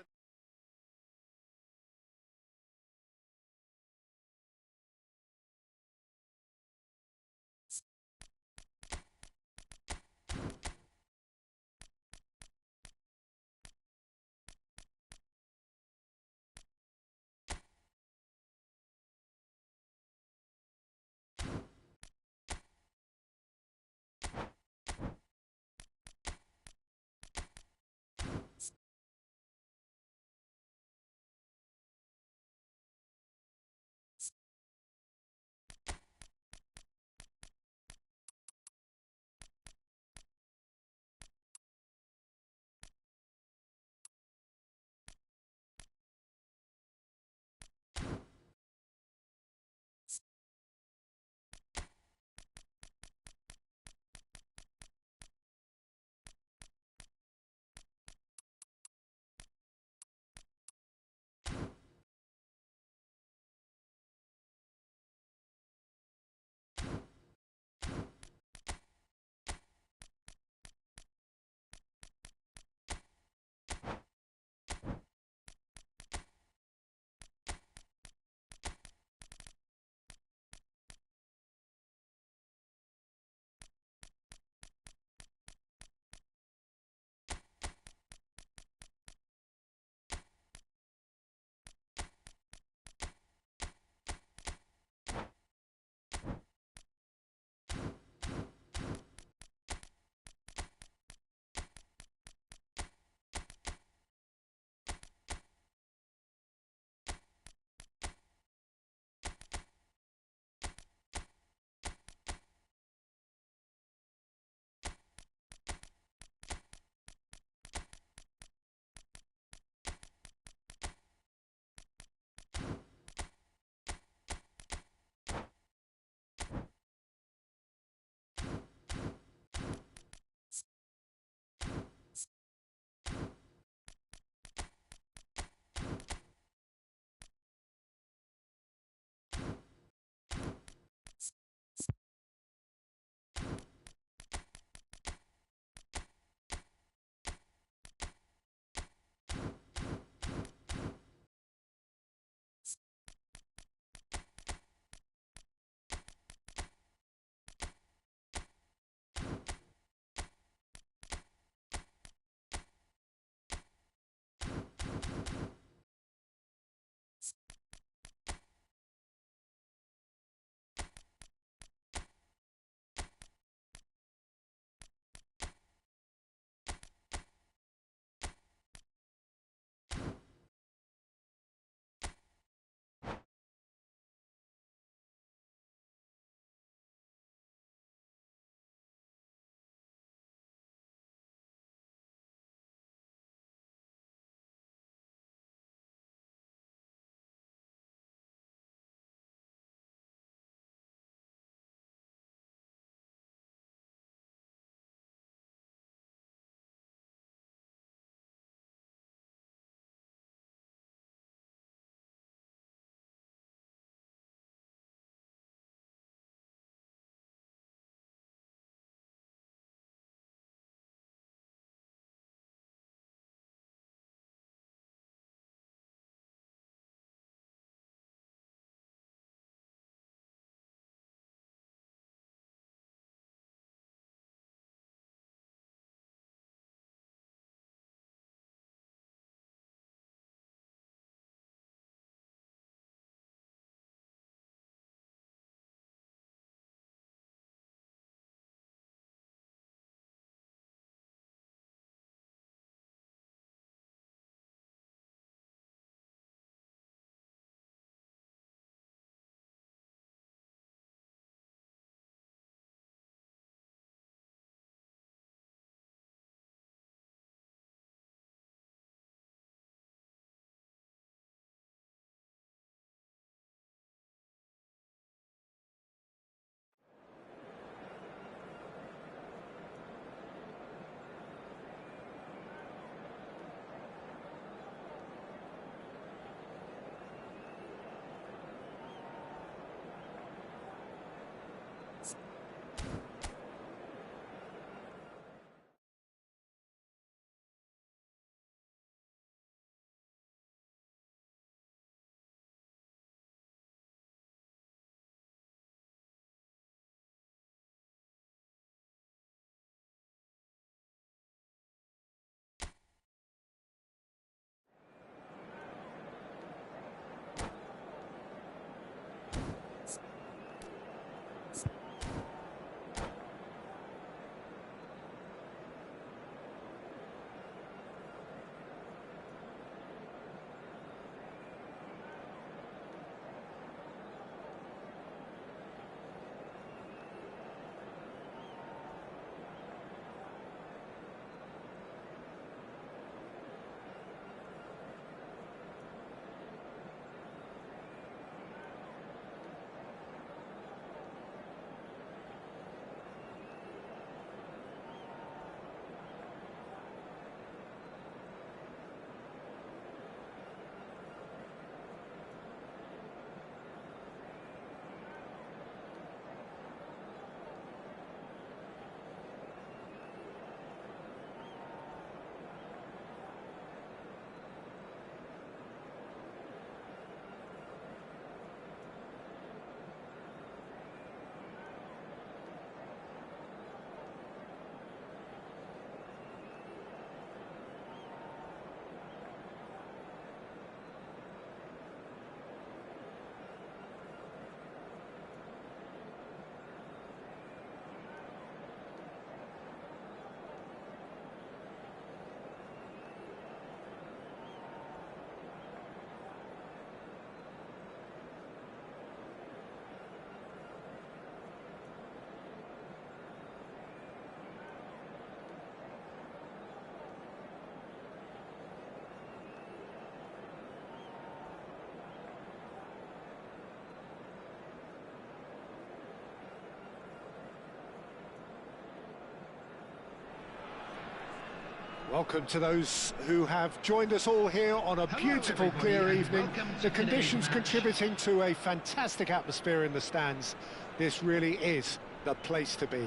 Welcome to those who have joined us all here on a beautiful, everybody, clear and evening. welcome to The today's conditions match. contributing to a fantastic atmosphere in the stands. This really is the place to be.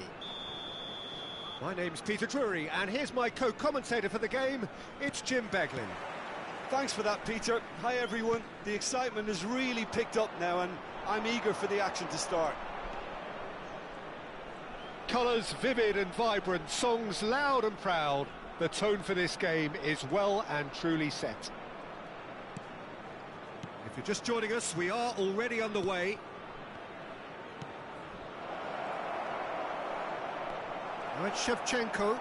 My name's Peter Drury, and here's my co-commentator for the game. It's Jim Beglin. Thanks for that, Peter. Hi, everyone. The excitement has really picked up now, and I'm eager for the action to start. Colours vivid and vibrant, songs loud and proud. The tone for this game is well and truly set. If you're just joining us, we are already underway. Now it's Shevchenko.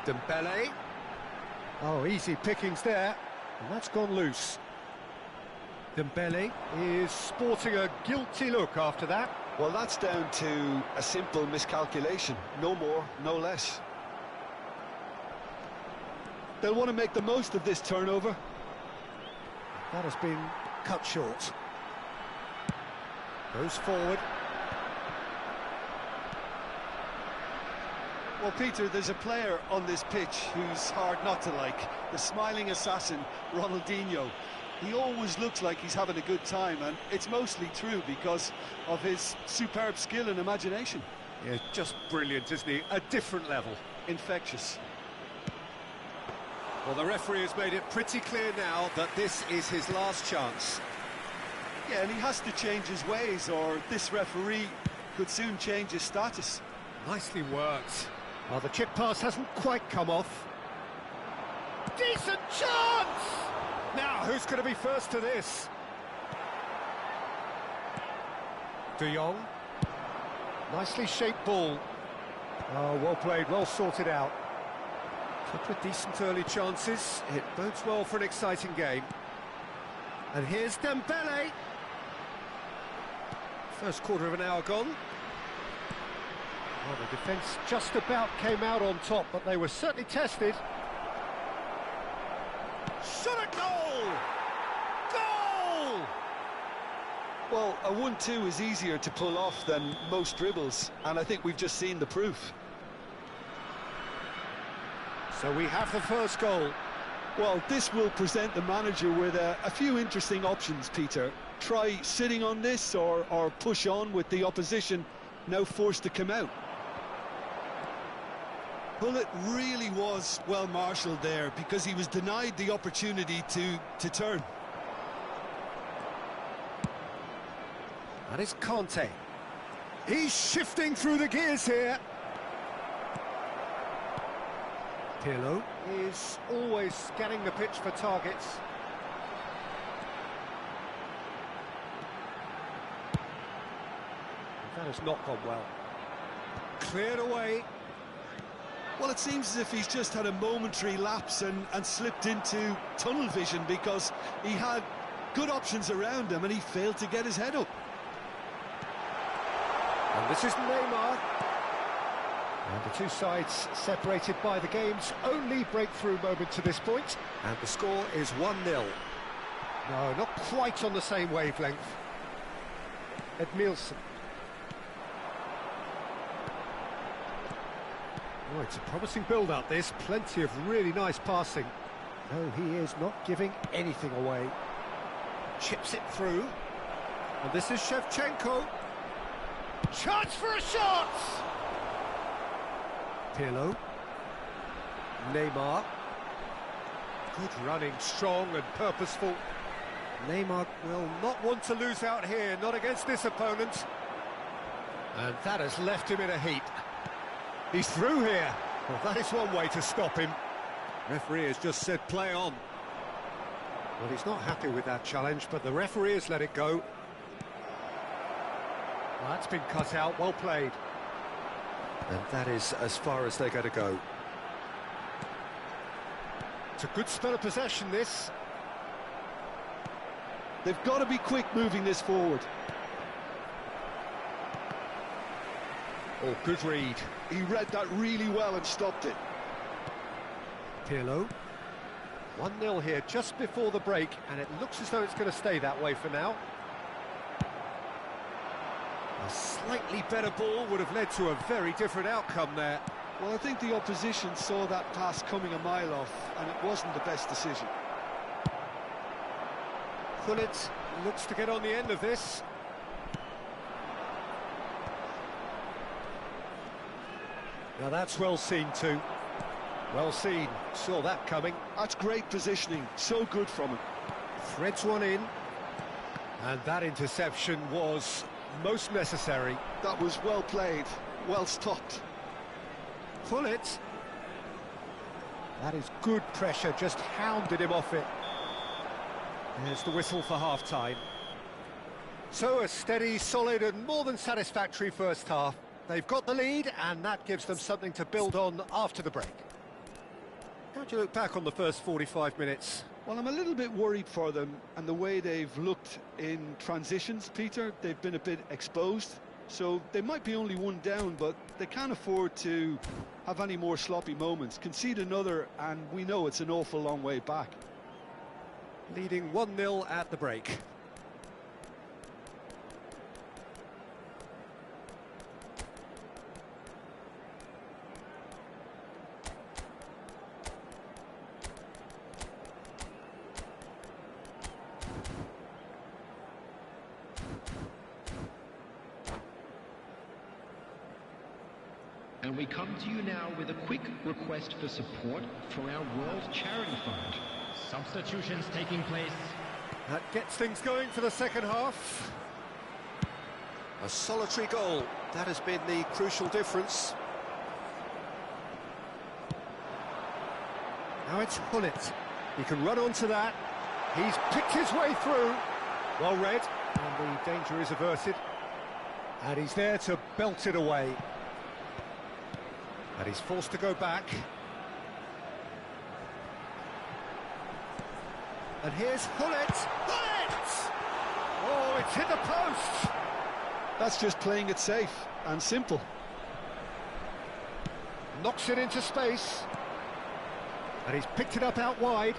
Dembele. Oh, easy pickings there. And that's gone loose. Dembele is sporting a guilty look after that. Well, that's down to a simple miscalculation. No more, no less. They'll want to make the most of this turnover. That has been cut short. Goes forward. Well, Peter, there's a player on this pitch who's hard not to like. The smiling assassin, Ronaldinho. He always looks like he's having a good time, and it's mostly true because of his superb skill and imagination. Yeah, just brilliant, isn't he? A different level. Infectious. Well, the referee has made it pretty clear now that this is his last chance. Yeah, and he has to change his ways, or this referee could soon change his status. Nicely worked. Well, the chip pass hasn't quite come off. Decent chance! Now, who's going to be first to this? De Jong. Nicely shaped ball. Oh, well played, well sorted out. Couple of decent early chances. It bodes well for an exciting game. And here's Dembele. First quarter of an hour gone. Well, the defence just about came out on top, but they were certainly tested. Shot a goal! Goal! Well, a 1-2 is easier to pull off than most dribbles, and I think we've just seen the proof. So we have the first goal. Well, this will present the manager with a few interesting options, Peter. Try sitting on this or push on with the opposition now forced to come out. Well, it really was well marshalled there because he was denied the opportunity to turn. That is Conte. He's shifting through the gears here. Pirlo is always scanning the pitch for targets. That has not gone well. Cleared away. Well, it seems as if he's just had a momentary lapse and slipped into tunnel vision because he had good options around him and he failed to get his head up. And this is Neymar. And the two sides separated by the game's only breakthrough moment to this point. And the score is 1-0. No, not quite on the same wavelength. Edmilson. Oh, it's a promising build-up, this. Plenty of really nice passing. No, he is not giving anything away. Chips it through. And this is Shevchenko. Chance for a shot! Pirlo. Neymar. Good running, strong and purposeful. Neymar will not want to lose out here, not against this opponent. And that has left him in a heap. He's through here. Well, that is one way to stop him. Referee has just said play on. Well, he's not happy with that challenge, but the referee has let it go. Well, that's been cut out, well played. And that is as far as they're going to go. It's a good spell of possession, this. They've got to be quick moving this forward. Oh, good read. He read that really well and stopped it. Pirlo. 1-0 here just before the break, and it looks as though it's going to stay that way for now. A slightly better ball would have led to a very different outcome there. Well, I think the opposition saw that pass coming a mile off, and it wasn't the best decision. Gullit looks to get on the end of this. Now that's well seen too. Well seen, saw that coming. That's great positioning, so good from him. Threads one in. And that interception was most necessary. That was well played, well stopped. Gullit. That is good pressure, just hounded him off it. There's the whistle for half-time. So a steady, solid and more than satisfactory first half. They've got the lead and that gives them something to build on after the break. How do you look back on the first 45 minutes? Well, I'm a little bit worried for them and the way they've looked in transitions, Peter. They've been a bit exposed, so they might be only one down, but they can't afford to have any more sloppy moments. Concede another and we know it's an awful long way back. Leading 1-0 at the break. And we come to you now with a quick request for support for our World Charity Fund. Substitutions taking place. That gets things going for the second half. A solitary goal, that has been the crucial difference. Now it's Gullit. He can run onto that. He's picked his way through. Well read, and the danger is averted. And he's there to belt it away. And he's forced to go back. And here's Gullit. Gullit! Oh, it's hit the post. That's just playing it safe and simple. Knocks it into space. And he's picked it up out wide.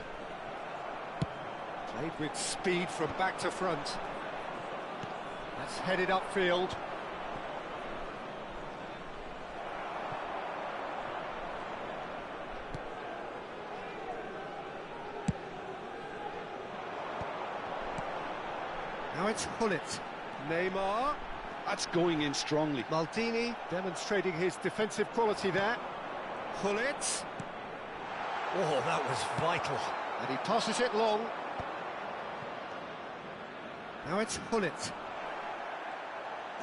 Played with speed from back to front. That's headed upfield. Now it's Gullit. Neymar. That's going in strongly. Maldini demonstrating his defensive quality there. Gullit. Oh, that was vital. And he passes it long. Now it's Gullit.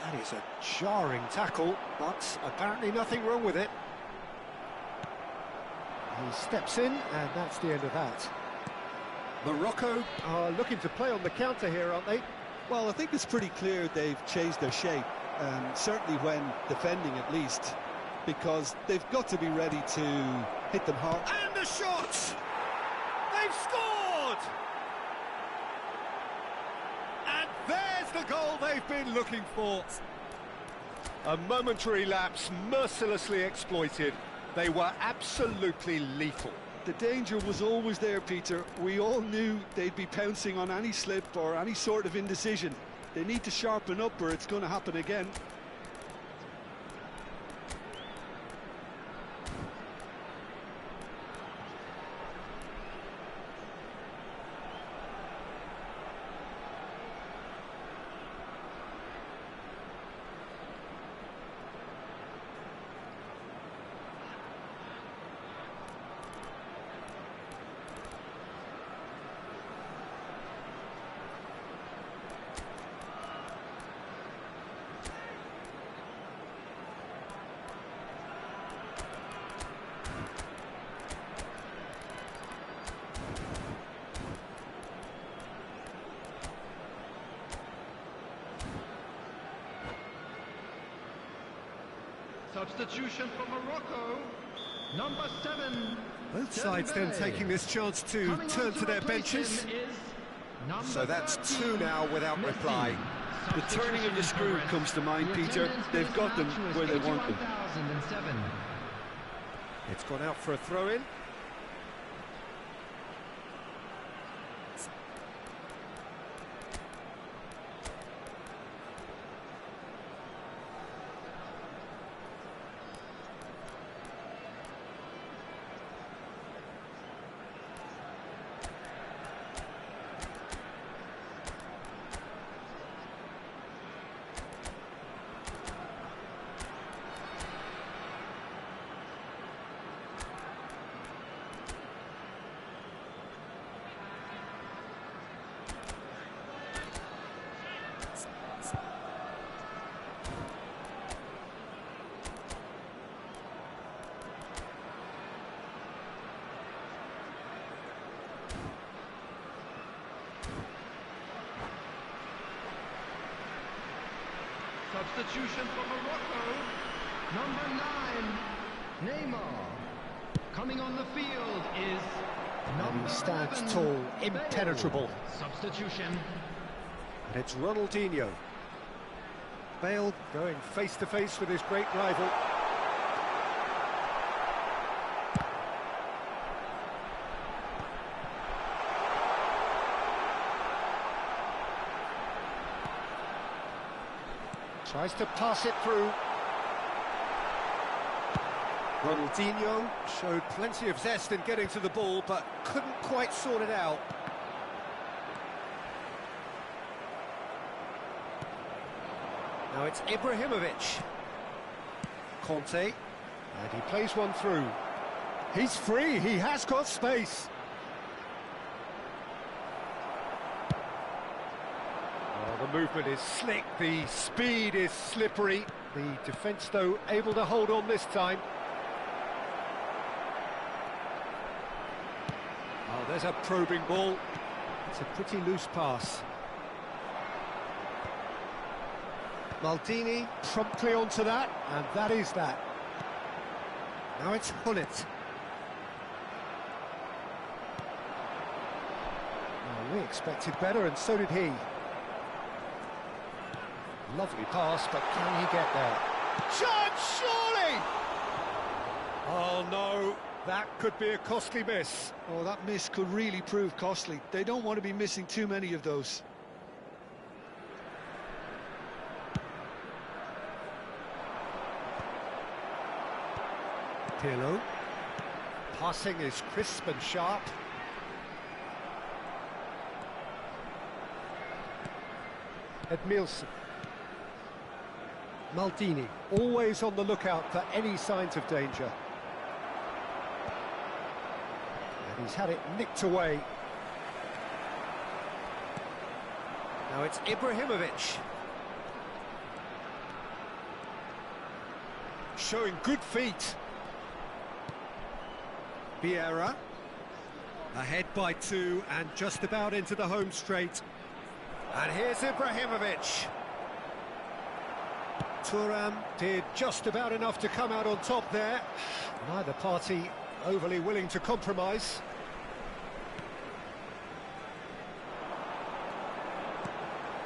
That is a jarring tackle, but apparently nothing wrong with it. He steps in, and that's the end of that. Morocco are looking to play on the counter here, aren't they? Well, I think it's pretty clear they've changed their shape, certainly when defending at least, because they've got to be ready to hit them hard. And the shot! They've scored! And there's the goal they've been looking for. A momentary lapse mercilessly exploited. They were absolutely lethal. The danger was always there, Peter. We all knew they'd be pouncing on any slip or any sort of indecision. They need to sharpen up or it's going to happen again. Substitution for Morocco. Number 7. Both sides then taking this chance to turn to their benches. So that's 2 now without reply. The turning of the screw comes to mind, Peter. They've got them where they want them. It's gone out for a throw-in. Substitution for Morocco. Number 9, Neymar. Coming on the field is And he stands 11, tall, impenetrable. Bale. Substitution. And it's Ronaldinho. Bale going face-to-face with his great rival. Tries to pass it through. Ronaldinho showed plenty of zest in getting to the ball, but couldn't quite sort it out. Now it's Ibrahimovic. Conte. And he plays one through. He's free, he has got space. Oh, the movement is slick, the speed is slippery. The defence, though, able to hold on this time. Oh, there's a probing ball. It's a pretty loose pass. Maldini promptly onto that, and that is that. Now it's Hullet. Well, we expected better, and so did he. Lovely pass, but can he get there? Chance, surely! Oh no, that could be a costly miss. Oh, that miss could really prove costly. They don't want to be missing too many of those. Pirlo. Passing is crisp and sharp. Edmilson. Maldini, always on the lookout for any signs of danger. And he's had it nicked away. Now it's Ibrahimovic. Showing good feet. Vieira. Ahead by 2 and just about into the home straight. And here's Ibrahimovic. Thuram did just about enough to come out on top there. Neither party overly willing to compromise.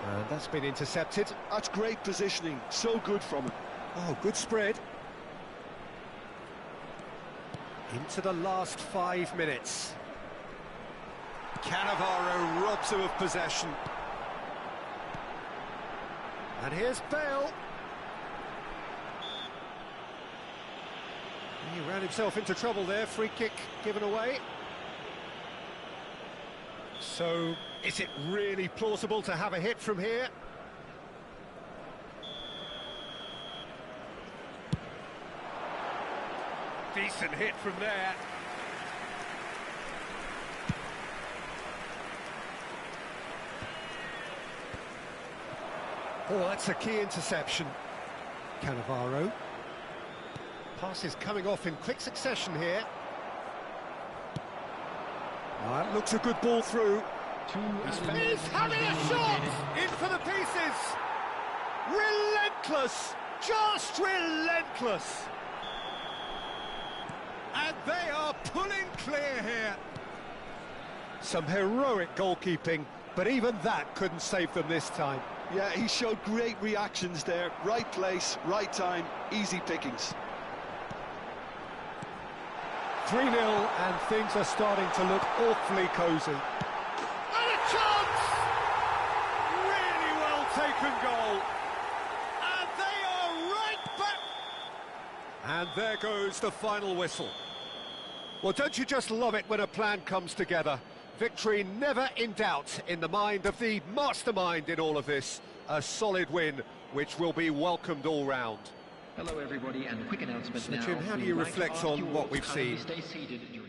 And that's been intercepted. That's great positioning, so good from him. Oh, good spread. Into the last 5 minutes. Cannavaro robs him of possession. And here's Bale. He ran himself into trouble there, free kick given away. So, is it really plausible to have a hit from here? Decent hit from there. Oh, that's a key interception. Cannavaro. Pass is coming off in quick succession here. That looks a good ball through. He's having a shot! In for the pieces! Relentless! Just relentless! And they are pulling clear here. Some heroic goalkeeping, but even that couldn't save them this time. Yeah, he showed great reactions there. Right place, right time, easy pickings. 3-0 and things are starting to look awfully cosy. And a chance! Really well taken goal. And they are right back. And there goes the final whistle. Well, don't you just love it when a plan comes together? Victory never in doubt in the mind of the mastermind in all of this. A solid win, which will be welcomed all round. Hello everybody, and a quick announcement So now. Jim, how do We'd you like to reflect ask on you all what to we've kindly seen? Stay seated during